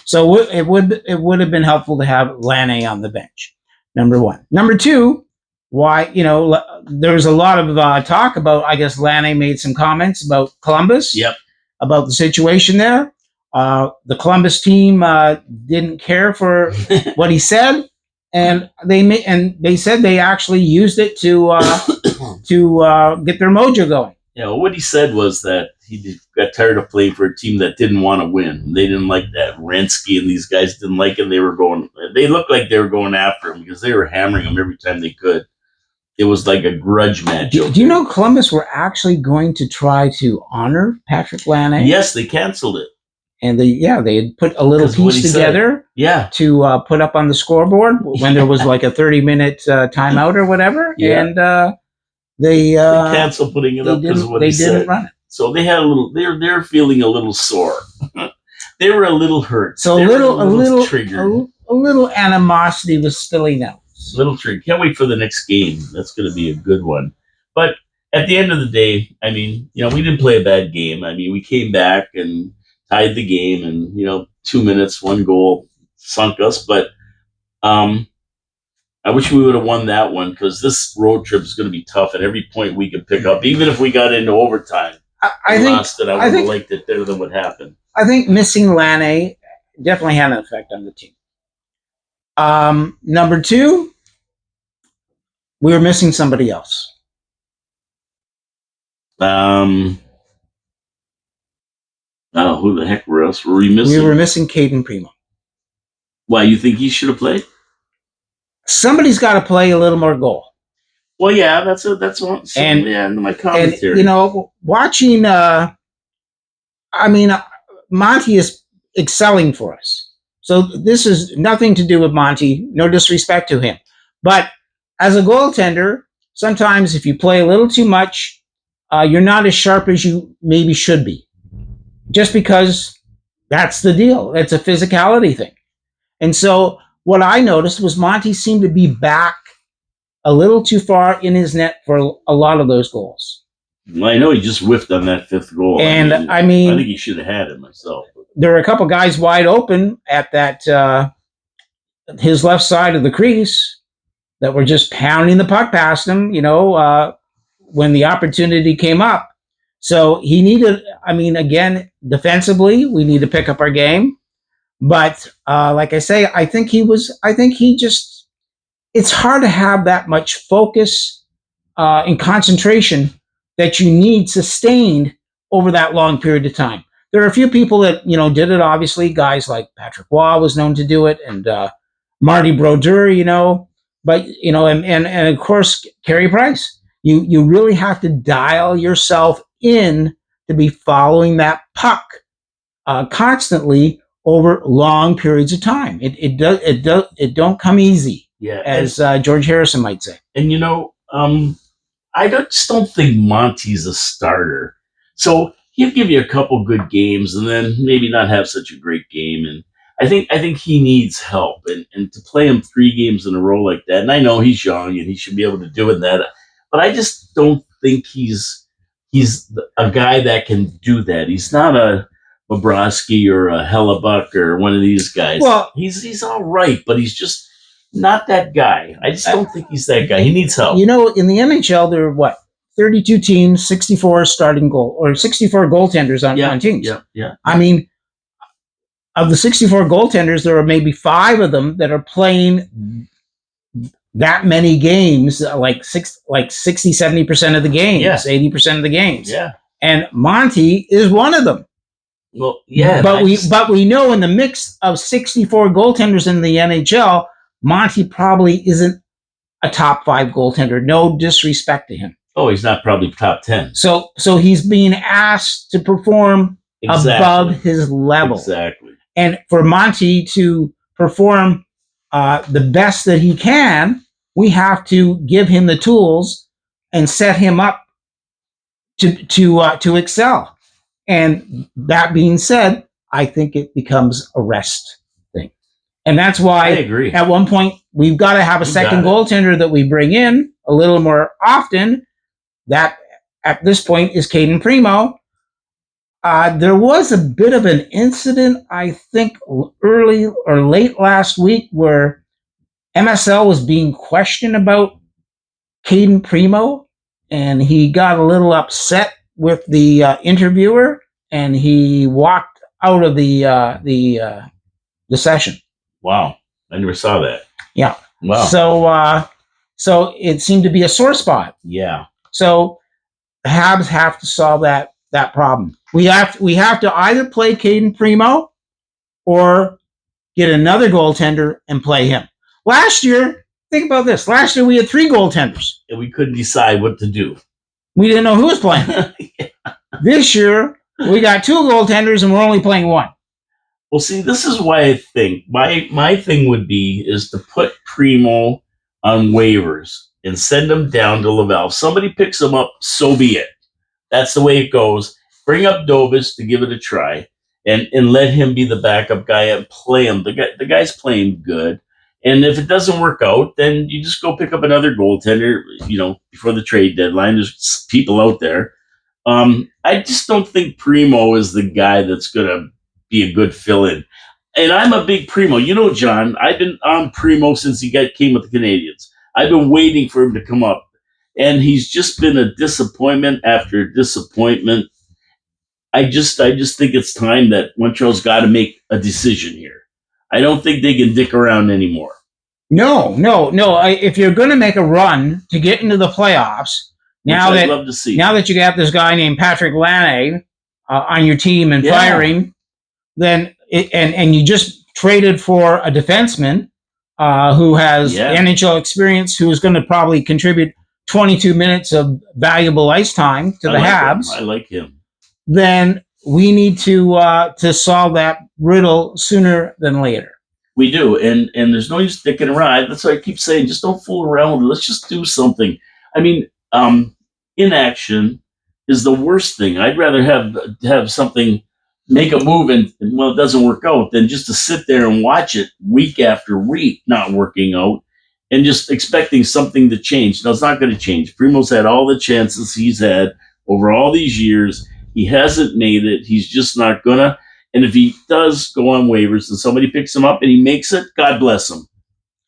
So it would have been helpful to have Laine on the bench, number 1. Number 2, why, there was a lot of talk about, I guess Laine made some comments about Columbus, Yep. about the situation there. The Columbus team didn't care for what he said, and they said they actually used it to get their mojo going. Yeah, well, what he said was that he got tired of playing for a team that didn't want to win. They didn't like that. Rensky and these guys didn't like him. They looked like they were going after him because they were hammering him every time they could. It was like a grudge match. Do you know Columbus were actually going to try to honor Patrick Laine? Yes, they canceled it. And they had put a little piece together to put up on the scoreboard when there was like a 30-minute timeout or whatever. Yeah. And they canceled putting it up because of what he said. They didn't run it. So they had a little. They're feeling a little sore. They were a little hurt. So a little triggered. A little animosity was spilling out. Little trigger. Can't wait for the next game. That's going to be a good one. But at the end of the day, I mean, we didn't play a bad game. I mean, we came back and tied the game, and 2 minutes, 1 goal sunk us. But I wish we would have won that one because this road trip is going to be tough. At every point we could pick up, even if we got into overtime, I would have liked it better than what happened. I think missing Laine definitely had an effect on the team. Number 2, we were missing somebody else. I don't know who the heck else were we missing? We were missing Caden Primo. Why, you think he should have played? Somebody's got to play a little more goal. Well, yeah, that's one. My commentary. And, watching. Monty is excelling for us. So this is nothing to do with Monty. No disrespect to him, but as a goaltender, sometimes if you play a little too much, you're not as sharp as you maybe should be. Just because that's the deal. It's a physicality thing. And so what I noticed was Monty seemed to be back a little too far in his net for a lot of those goals. Well, I know he just whiffed on that 5th goal. And I think he should have had it myself. There were a couple guys wide open at that his left side of the crease that were just pounding the puck past him, when the opportunity came up. So he needed, again, defensively, we need to pick up our game. But like I say, it's hard to have that much focus and concentration that you need sustained over that long period of time. There are a few people that, did it, obviously. Guys like Patrick Waugh was known to do it, and Marty Brodeur, but, and of course, Carey Price. You really have to dial yourself in to be following that puck constantly over long periods of time. It don't come easy, as George Harrison might say. And, I just don't think Monty's a starter. So he'll give you a couple good games and then maybe not have such a great game. And I think he needs help. And to play him 3 games in a row like that, and I know he's young and he should be able to do it that, but I just don't think he's a guy that can do that. He's not a Bobrovsky or a Hellebuck or one of these guys. Well, he's all right, but he's just not that guy. I just don't think he's that guy. He needs help. In the NHL, there are 32 teams, 64 starting goal or 64 goaltenders on teams. Yeah. Of the 64 goaltenders, there are maybe 5 of them that are playing that many games, like 60, 70% of the games, 80% of the games. Yeah. And Monty is one of them. Well, yeah. But we know in the mix of 64 goaltenders in the NHL, Monty probably isn't a top 5 goaltender. No disrespect to him. Oh, he's not probably top 10. So he's being asked to perform above his level. Exactly. And for Monty to perform the best that he can, we have to give him the tools and set him up to excel. And that being said, I think it becomes a rest thing. And that's why I agree. At one point we've got to have a second goaltender that we bring in a little more often. That at this point is Caden Primo. There was a bit of an incident, I think, early or late last week where MSL was being questioned about Caden Primo, and he got a little upset with the interviewer, and he walked out of the session. Wow. I never saw that. Yeah. Wow. So it seemed to be a sore spot. Yeah. So the Habs have to solve that problem. We have to either play Caden Primo or get another goaltender and play him. Last year, think about this. Last year we had 3 goaltenders. And we couldn't decide what to do. We didn't know who was playing. Yeah. This year we got 2 goaltenders and we're only playing 1. Well, see, this is why I think my thing would be is to put Primo on waivers and send him down to Laval. If somebody picks him up, so be it. That's the way it goes. Bring up Dobis to give it a try, and let him be the backup guy and play him. The guy's playing good, and if it doesn't work out, then you just go pick up another goaltender. Before the trade deadline, there's people out there. I just don't think Primo is the guy that's gonna be a good fill-in. And I'm a big Primo. John, I've been on Primo since he came with the Canadiens. I've been waiting for him to come up. And he's just been a disappointment after disappointment. I just think it's time that Montreal's got to make a decision here. I don't think they can dick around anymore. No. If you're going to make a run to get into the playoffs, I'd love to see. Now that you got this guy named Patrick Laine on your team and firing, then and you just traded for a defenseman who has NHL experience, who is going to probably contribute 22 minutes of valuable ice time to the Habs. I like him. Then we need to solve that riddle sooner than later. We do, and there's no use sticking around. That's why I keep saying, just don't fool around with it. Let's just do something. I mean, inaction is the worst thing. I'd rather have something, make a move, and it doesn't work out, than just to sit there and watch it week after week not working out, and just expecting something to change. No, it's not going to change. Primo's had all the chances he's had over all these years. He hasn't made it. He's just not going to. And if he does go on waivers and somebody picks him up and he makes it, God bless him.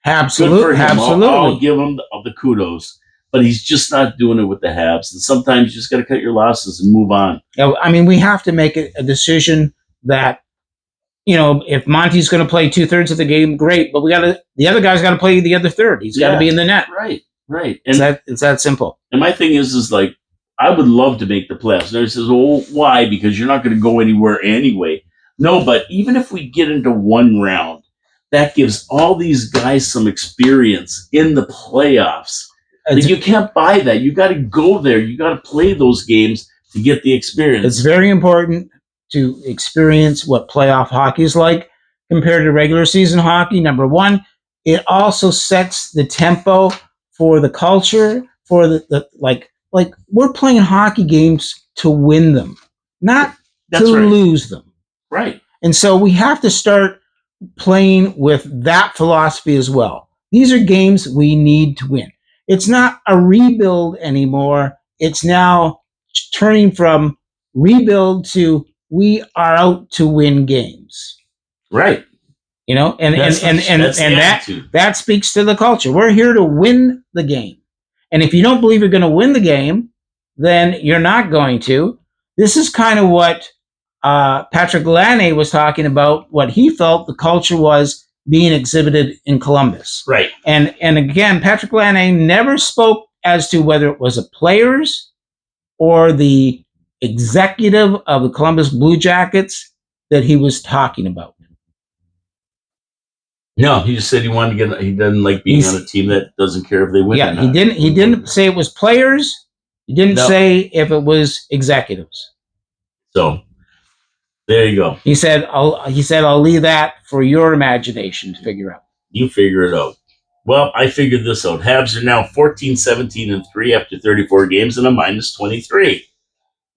Absolutely. Good for him. Absolutely. I'll give him the kudos. But he's just not doing it with the Habs. And sometimes you just got to cut your losses and move on. I mean, we have to make a decision that, if Monty's going to play 2/3 of the game, great. But the other guy's got to play the other third. He's got to be in the net. Right. And it's that simple. And my thing is like, I would love to make the playoffs. And he says, well, why? Because you're not going to go anywhere anyway. No, but even if we get into one round, that gives all these guys some experience in the playoffs. You can't buy that. You got to go there. You got to play those games to get the experience. It's very important to experience what playoff hockey is like compared to regular season hockey. Number one, it also sets the tempo for the culture, for the like we're playing hockey games to win them, not to lose them. Right. And so we have to start playing with that philosophy as well. These are games we need to win. It's not a rebuild anymore. It's now turning from rebuild to we are out to win games. Right. And that speaks to the culture. We're here to win the game. And if you don't believe you're going to win the game, then you're not going to. This is kind of what Patrick Laine was talking about, what he felt the culture was being exhibited in Columbus. Right. And again, Patrick Laine never spoke as to whether it was the players or the executive of the Columbus Blue Jackets that he was talking about. No, he just said he doesn't like being on a team that doesn't care if they win. Yeah, he didn't say it was players. He didn't say if it was executives. So there you go. He said I'll leave that for your imagination to figure out. You figure it out. Well, I figured this out. Habs are now 14-17-3 after 34 games and a -23.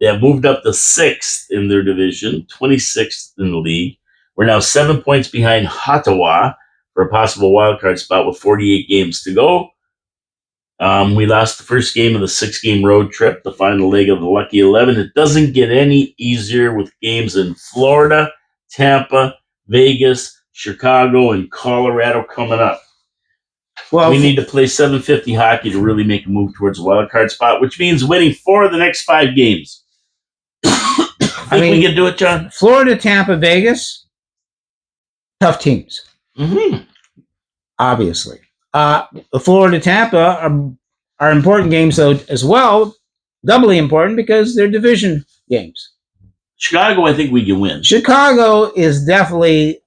They have moved up to 6th in their division, 26th in the league. We're now 7 points behind Ottawa for a possible wildcard spot with 48 games to go. We lost the first game of the 6-game road trip, the final leg of the Lucky 11. It doesn't get any easier with games in Florida, Tampa, Vegas, Chicago, and Colorado coming up. Well, we need to play 750 hockey to really make a move towards a wild card spot, which means winning 4 of the next 5 games. Think we can do it, John? Florida, Tampa, Vegas, tough teams. Mm-hmm. Obviously. Florida, Tampa are important games, though, as well. Doubly important because they're division games. Chicago, I think we can win. Chicago is definitely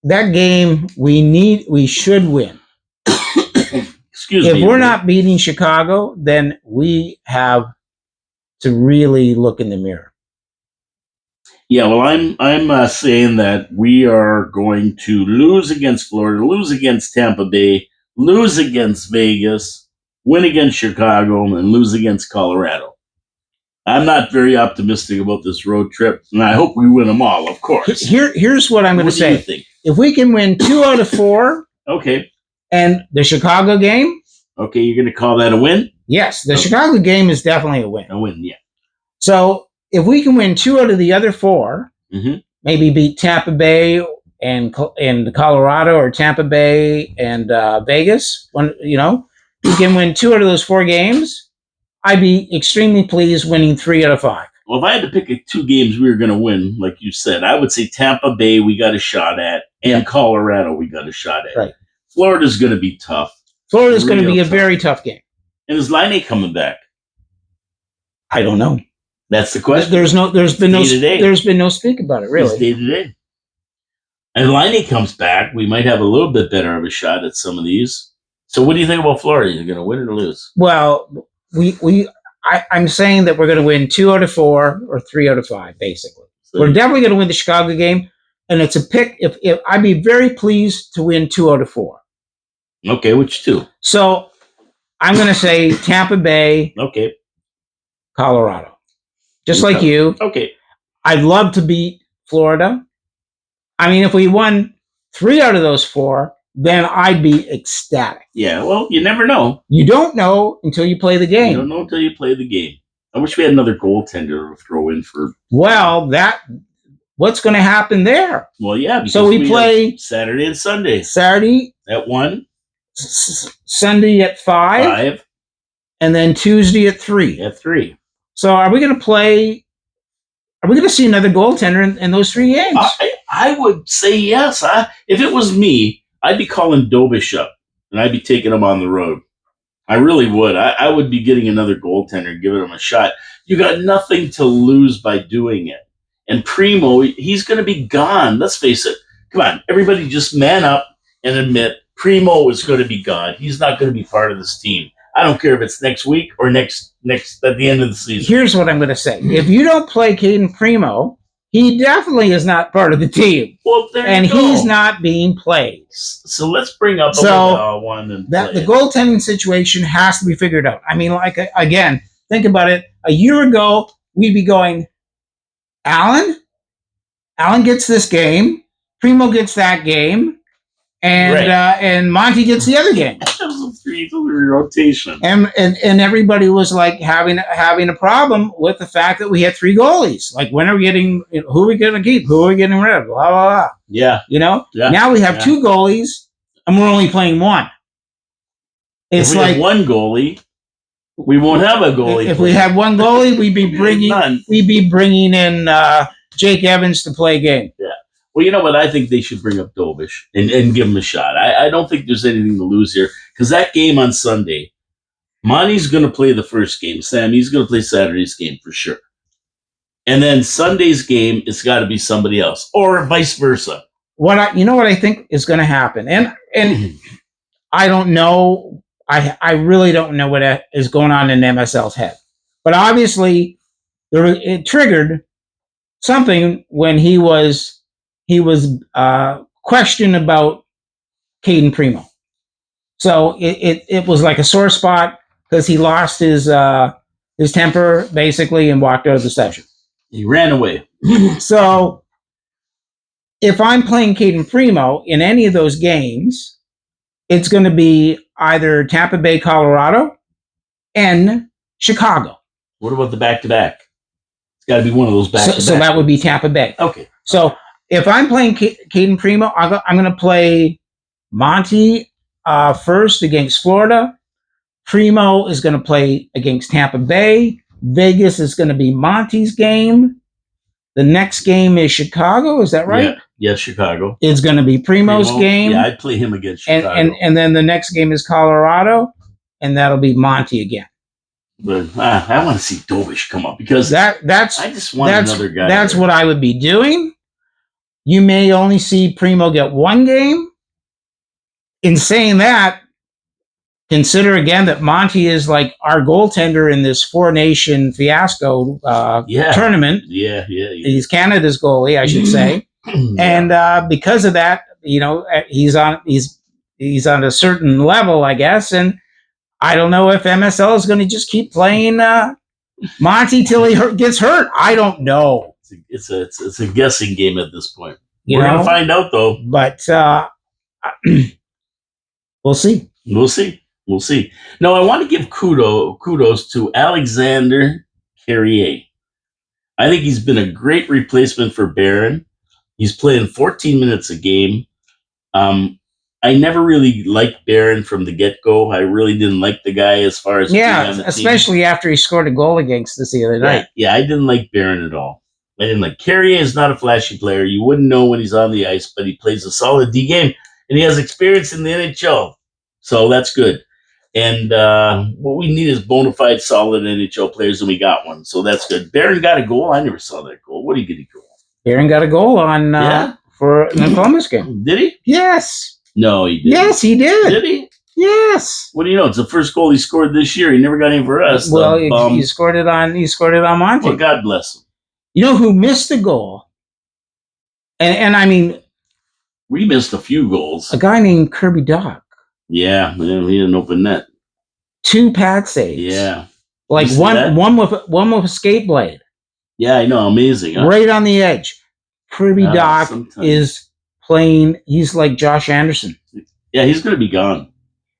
that game we should win. Excuse me. If we're not beating Chicago, then we have to really look in the mirror. Yeah, well, I'm saying that we are going to lose against Florida, lose against Tampa Bay, lose against Vegas, win against Chicago, and lose against Colorado. I'm not very optimistic about this road trip, and I hope we win them all, of course. Here's what I'm going to say. What do you think? If we can win 2 out of 4, okay, and the Chicago game, okay, you're going to call that a win? Yes, the Chicago game is definitely a win. A win, yeah. So if we can win 2 out of the other 4, maybe beat Tampa Bay and Colorado, or Tampa Bay and Vegas, we can win 2 out of those 4 games, I'd be extremely pleased winning 3 out of 5. Well, if I had to pick 2 games we were going to win, like you said, I would say Tampa Bay we got a shot at, and Colorado we got a shot at. Right. Florida's going to be tough. Florida's going to be a very tough game. And is Laine coming back? I don't know. That's the question. There's been no speak about it, really. It's day to day. And Laine comes back, we might have a little bit better of a shot at some of these. So what do you think about Florida? You're going to win or lose? Well, I'm saying that we're going to win 2 out of 4 or 3 out of 5, basically. So we're definitely going to win the Chicago game, and it's a pick. If I'd be very pleased to win 2 out of 4. Okay, which 2? So I'm going to say Tampa Bay. Okay. Colorado. Just like you. Okay. I'd love to beat Florida. I mean, if we won 3 out of those 4, then I'd be ecstatic. Yeah, well, you never know. You don't know until you play the game. You don't know until you play the game. I wish we had another goaltender to throw in for. Well, what's going to happen there? Well, yeah. So we play Saturday and Sunday. Saturday at 1. Sunday at 5. And then Tuesday at 3. At 3. So are we going to play? Are we going to see another goaltender in those 3 games? I would say yes. If it was me, I'd be calling Dobish up, and I'd be taking him on the road. I really would. I would be getting another goaltender and giving him a shot. You got nothing to lose by doing it. And Primo, he's going to be gone. Let's face it. Come on, everybody just man up and admit Primo is going to be gone. He's not going to be part of this team. I don't care if it's next week or next at the end of the season. Here's what I'm going to say. If you don't play Caden Primo, he definitely is not part of the team. Well, he's not being played. So let's bring up one and the goaltending situation has to be figured out. I mean, again, think about it. A year ago, we'd be going, Allen gets this game, Primo gets that game, and Monty gets the other game. Rotation. And everybody was like having a problem with the fact that we had 3 goalies. Like, when are we getting? Who are we going to keep? Who are we getting rid of? Blah blah blah. Yeah. Yeah. Now we have 2 goalies, and we're only playing 1. It's if we have 1 goalie, we won't have a goalie. If we had 1 goalie, we'd be bringing in Jake Evans to play a game. Yeah. Well, you know what? I think they should bring up Dobish and give him a shot. I don't think there's anything to lose here, because that game on Sunday, Monty's going to play the first game. Sammy's going to play Saturday's game for sure. And then Sunday's game, it's got to be somebody else, or vice versa. What I think is going to happen, and I don't know. I really don't know what is going on in MSL's head, but obviously it triggered something when he was questioned about Caden Primo. So it was like a sore spot, because he lost his temper basically and walked out of the session. He ran away. So if I'm playing Caden Primo in any of those games, it's going to be either Tampa Bay, Colorado, and Chicago. What about the back-to-back? It's got to be one of those back-to-back. So that would be Tampa Bay. Okay. So if I'm playing Caden Primo, I'm going to play Monty first against Florida. Primo is going to play against Tampa Bay. Vegas is going to be Monty's game. The next game is Chicago. Is that right? Yeah. Yes, Chicago. It's going to be Primo's game. Yeah, I'd play him against Chicago. And then the next game is Colorado, and that'll be Monty again. But I want to see Dobish come up because I just want another guy. That's what I would be doing. You may only see Primo get one game. In saying that, consider again that Monty is like our goaltender in this four-nation fiasco tournament. Yeah. He's Canada's goalie, I should say. And because of that, he's on a certain level, I guess. And I don't know if MSL is going to just keep playing Monty till he gets hurt. I don't know. It's a guessing game at this point. We're going to find out, though. But we'll see. We'll see. No, I want to give kudos to Alexander Carrier. I think he's been a great replacement for Barron. He's playing 14 minutes a game. I never really liked Barron from the get-go. I really didn't like the guy as far as especially after he scored a goal against us the other night. Yeah, I didn't like Barron at all. I didn't like Carrier. Is not a flashy player. You wouldn't know when he's on the ice, but he plays a solid D game, and he has experience in the NHL, so that's good. And what we need is bona fide, solid NHL players, and we got one, so that's good. Barron got a goal. I never saw that goal. What did he get a goal? Barron got a goal on for the Columbus game. Did he? Yes. No, he didn't. Yes, he did. Did he? Yes. What do you know? It's the first goal he scored this year. He never got any for us. Well, he scored it on Monty. Well, God bless him. You know who missed the goal? And I mean, we missed a few goals. A guy named Kirby Doc. Yeah, he didn't open net. 2 pad saves. Yeah. Like one with a skate blade. Yeah, I know. Amazing. Huh? Right on the edge. Kirby Doc is playing. He's like Josh Anderson. Yeah, he's going to be gone.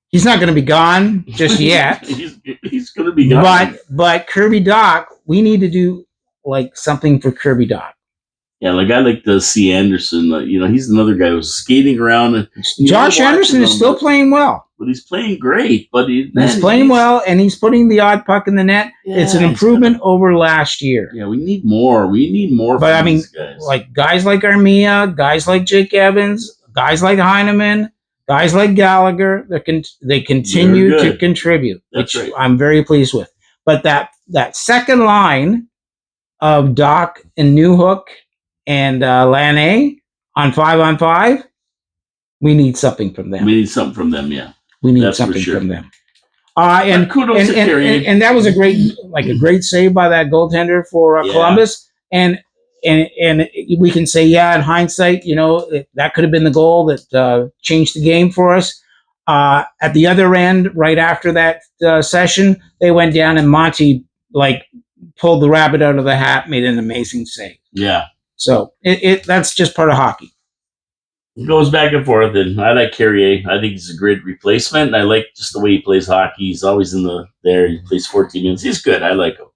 He's not going to be gone just yet. he's going to be gone. But Kirby Doc, we need to do like something for Kirby Doc. Yeah, like I like to see Anderson. He's another guy who's skating around. And Josh Anderson is still playing well. But he's playing great. But he's playing well, and he's putting the odd puck in the net. Yeah, it's an improvement over last year. Yeah, we need more. But I mean, like guys like Armia, guys like Jake Evans, guys like Heineman, guys like Gallagher, they continue to contribute, which I'm very pleased with. But that second line of Doc and Newhook and Laine on 5-on-5, we need something from them. We need something from them, yeah. We need something from them. And kudos to Carrier. And that was a great save by that goaltender for Columbus. And we can say, in hindsight, that could have been the goal that changed the game for us. At the other end, right after that session, they went down and Monty pulled the rabbit out of the hat, made an amazing save. Yeah. So that's just part of hockey. It goes back and forth, and I like Carrier. I think he's a great replacement, and I like just the way he plays hockey. He's always there. He plays 14 minutes. He's good. I like him.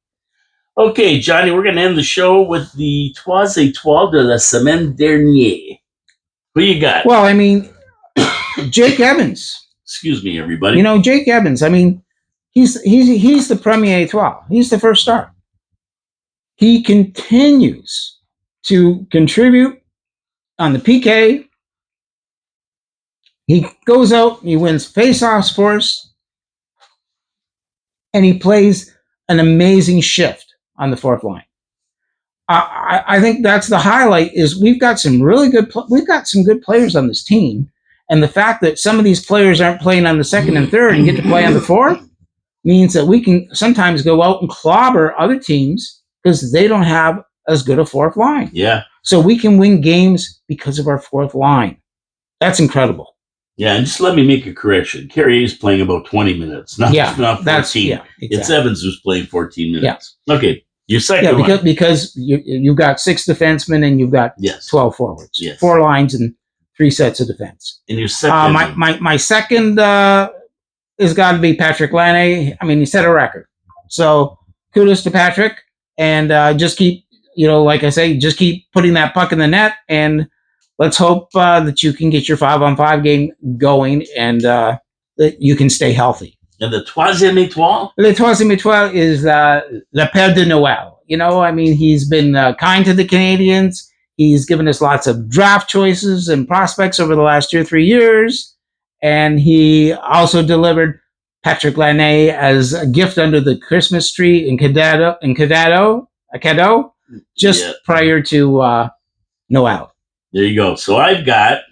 Okay, Johnny, we're going to end the show with the Trois Étoiles de la Semaine Dernière. Who you got? Well, I mean, Jake Evans. Excuse me, everybody. Jake Evans. I mean, he's the premier étoile. He's the first star. He continues to contribute on the PK. He goes out, he wins face-offs for us, and he plays an amazing shift on the fourth line. I think that's the highlight. Is we've got some good players on this team, and the fact that some of these players aren't playing on the second and third and get to play on the fourth means that we can sometimes go out and clobber other teams because they don't have as good a fourth line. Yeah. So we can win games because of our fourth line. That's incredible. Yeah, and just let me make a correction. Carrier is playing about 20 minutes, not 14. Exactly. It's Evans who's playing 14 minutes. Yeah. Okay, your second line. Because you've got 6 defensemen and you've got 12 forwards. Yes. 4 lines and 3 sets of defense. And your second my second has got to be Patrick Laine. I mean, he set a record. So kudos to Patrick. And just keep, like I say, just keep putting that puck in the net. And let's hope that you can get your 5-on-5 game going and that you can stay healthy. And the troisième étoile? Le troisième étoile is Le Père de Noël. You know, I mean, he's been kind to the Canadians. He's given us lots of draft choices and prospects over the last 2 or 3 years. And he also delivered Patrick Laine as a gift under the Christmas tree in Cadado, just prior to Noel. There you go. So I've got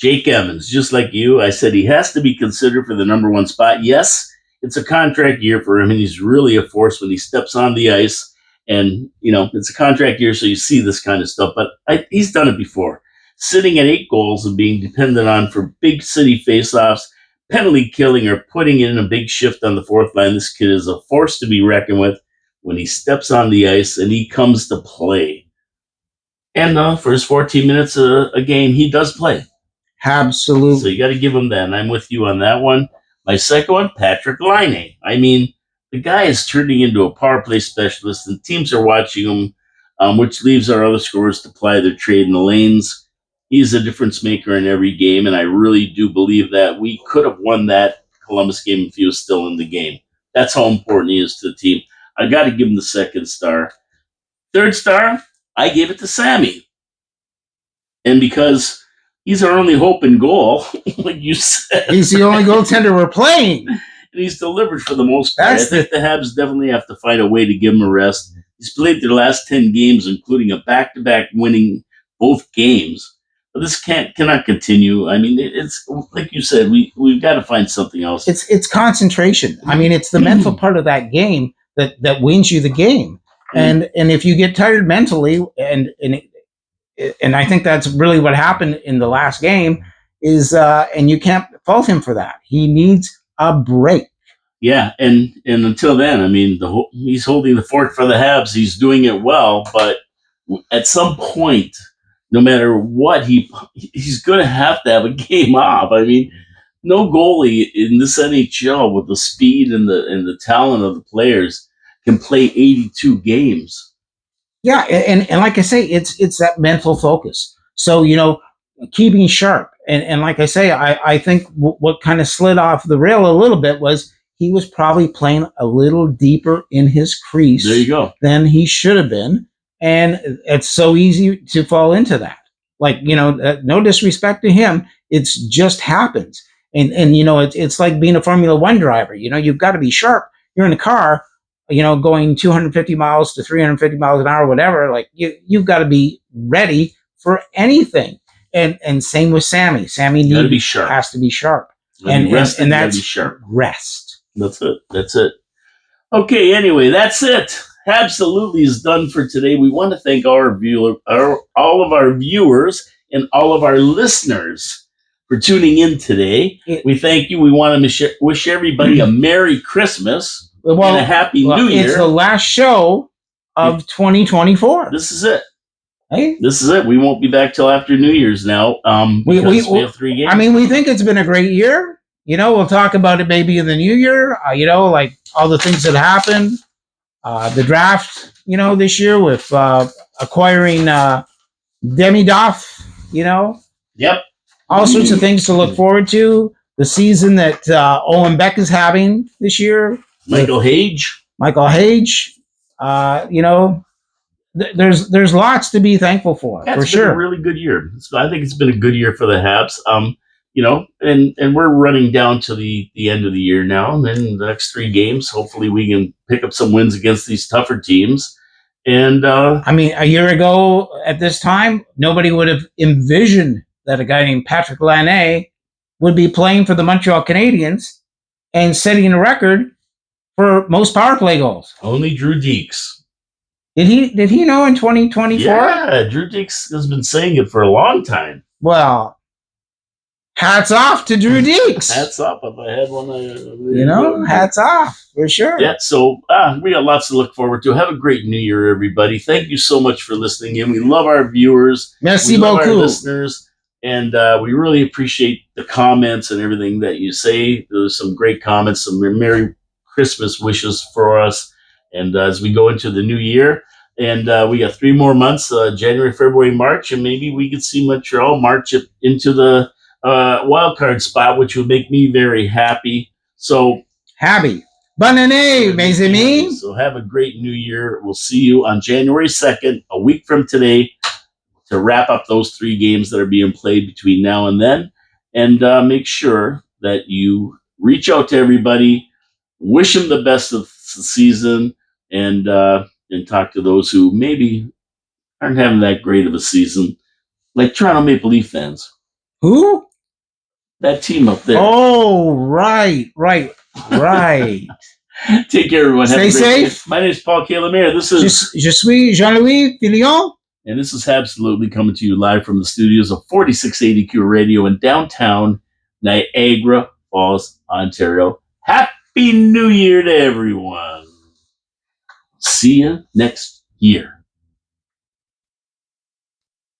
Jake Evans, just like you. I said he has to be considered for the number 1 spot. Yes, it's a contract year for him, and he's really a force when he steps on the ice. And, you know, it's a contract year, so you see this kind of stuff. But he's done it before. Sitting at 8 goals and being dependent on for big city faceoffs, penalty killing, or putting in a big shift on the fourth line. This kid is a force to be reckoned with when he steps on the ice and he comes to play. And for his 14 minutes a game, he does play. Absolutely. So you got to give him that. And I'm with you on that one. My second one, Patrick Laine. I mean, the guy is turning into a power play specialist, and teams are watching him, which leaves our other scorers to ply their trade in the lanes. He's a difference maker in every game, and I really do believe that we could have won that Columbus game if he was still in the game. That's how important he is to the team. I got to give him the 2nd star. 3rd star, I gave it to Sammy. And because he's our only hope in goal, like you said. He's the only goaltender we're playing. And he's delivered for the most part. I think the Habs definitely have to find a way to give him a rest. He's played their last 10 games, including a back-to-back winning both games. But this cannot continue. I mean, it's like you said, we've got to find something else. It's concentration. I mean, it's the mental part of that game that wins you the game. And if you get tired mentally, and I think that's really what happened in the last game, is and you can't fault him for that. He needs a break. Yeah, and until then, I mean, he's holding the fort for the Habs. He's doing it well, but at some point, no matter what, he's going to have a game off. I mean, no goalie in this NHL with the speed and the talent of the players can play 82 games. Yeah, and like I say, it's that mental focus. So, you know, keeping sharp. And like I say, I think what kind of slid off the rail a little bit was he was probably playing a little deeper in his crease there you go. than he should have been. And it's so easy to fall into that. Like, you know, no disrespect to him. It's just happens. And you know, it's like being a Formula One driver. You know, you've got to be sharp. You're in a car, you know, going 250 miles to 350 miles an hour, whatever. Like you've got to be ready for anything. And same with Sammy. Sammy has to be sharp. And that's sharp. Rest. That's it. Okay, anyway, that's it. Absolutely is done for today. We want to thank all of our viewers and all of our listeners for tuning in today. We thank you. We want to wish everybody a Merry Christmas and a Happy New Year. It's the last show of 2024. This is it. Hey? This is it. We won't be back till after New Year's now. We have 3 games. I mean, we think it's been a great year. You know, we'll talk about it maybe in the new year. You know, like all the things that happened. The draft, you know, this year with acquiring Demi Doff, you know. Yep. All sorts of things to look forward to. The season that Owen Beck is having this year. Michael Hage. You know, there's lots to be thankful for sure. Been a really good year. I think it's been a good year for the Habs. You know, and we're running down to the end of the year now, and then the next 3 games, hopefully we can pick up some wins against these tougher teams. And I mean, a year ago at this time, nobody would have envisioned that a guy named Patrick Laine would be playing for the Montreal Canadiens and setting a record for most power play goals. Only Drew Deeks. Did he know in 2024? Yeah, Drew Deeks has been saying it for a long time. Well, hats off to Drew Deeks. Hats off if I had one. You know, hats off for sure. Yeah, so we got lots to look forward to. Have a great New Year, everybody. Thank you so much for listening in. We love our viewers. Merci beaucoup. Love our listeners. And we really appreciate the comments and everything that you say. There's some great comments, some Merry Christmas wishes for us. And as we go into the new year, And we got 3 more months, January, February, March, and maybe we could see Montreal march it into the wild card spot, which would make me very happy. So Happy. Bonne année, mes amis. So have a great new year. We'll see you on January 2nd, a week from today, to wrap up those 3 games that are being played between now and then. And make sure that you reach out to everybody, wish them the best of the season, and talk to those who maybe aren't having that great of a season, like Toronto Maple Leaf fans. Who? That team up there. Oh, right. Take care, everyone. Stay safe. My name is Paul Calamere. This is Je suis Jean-Louis Filion. And this is Absolutely coming to you live from the studios of 4680 Q Radio in downtown Niagara Falls, Ontario. Happy New Year to everyone. See you next year.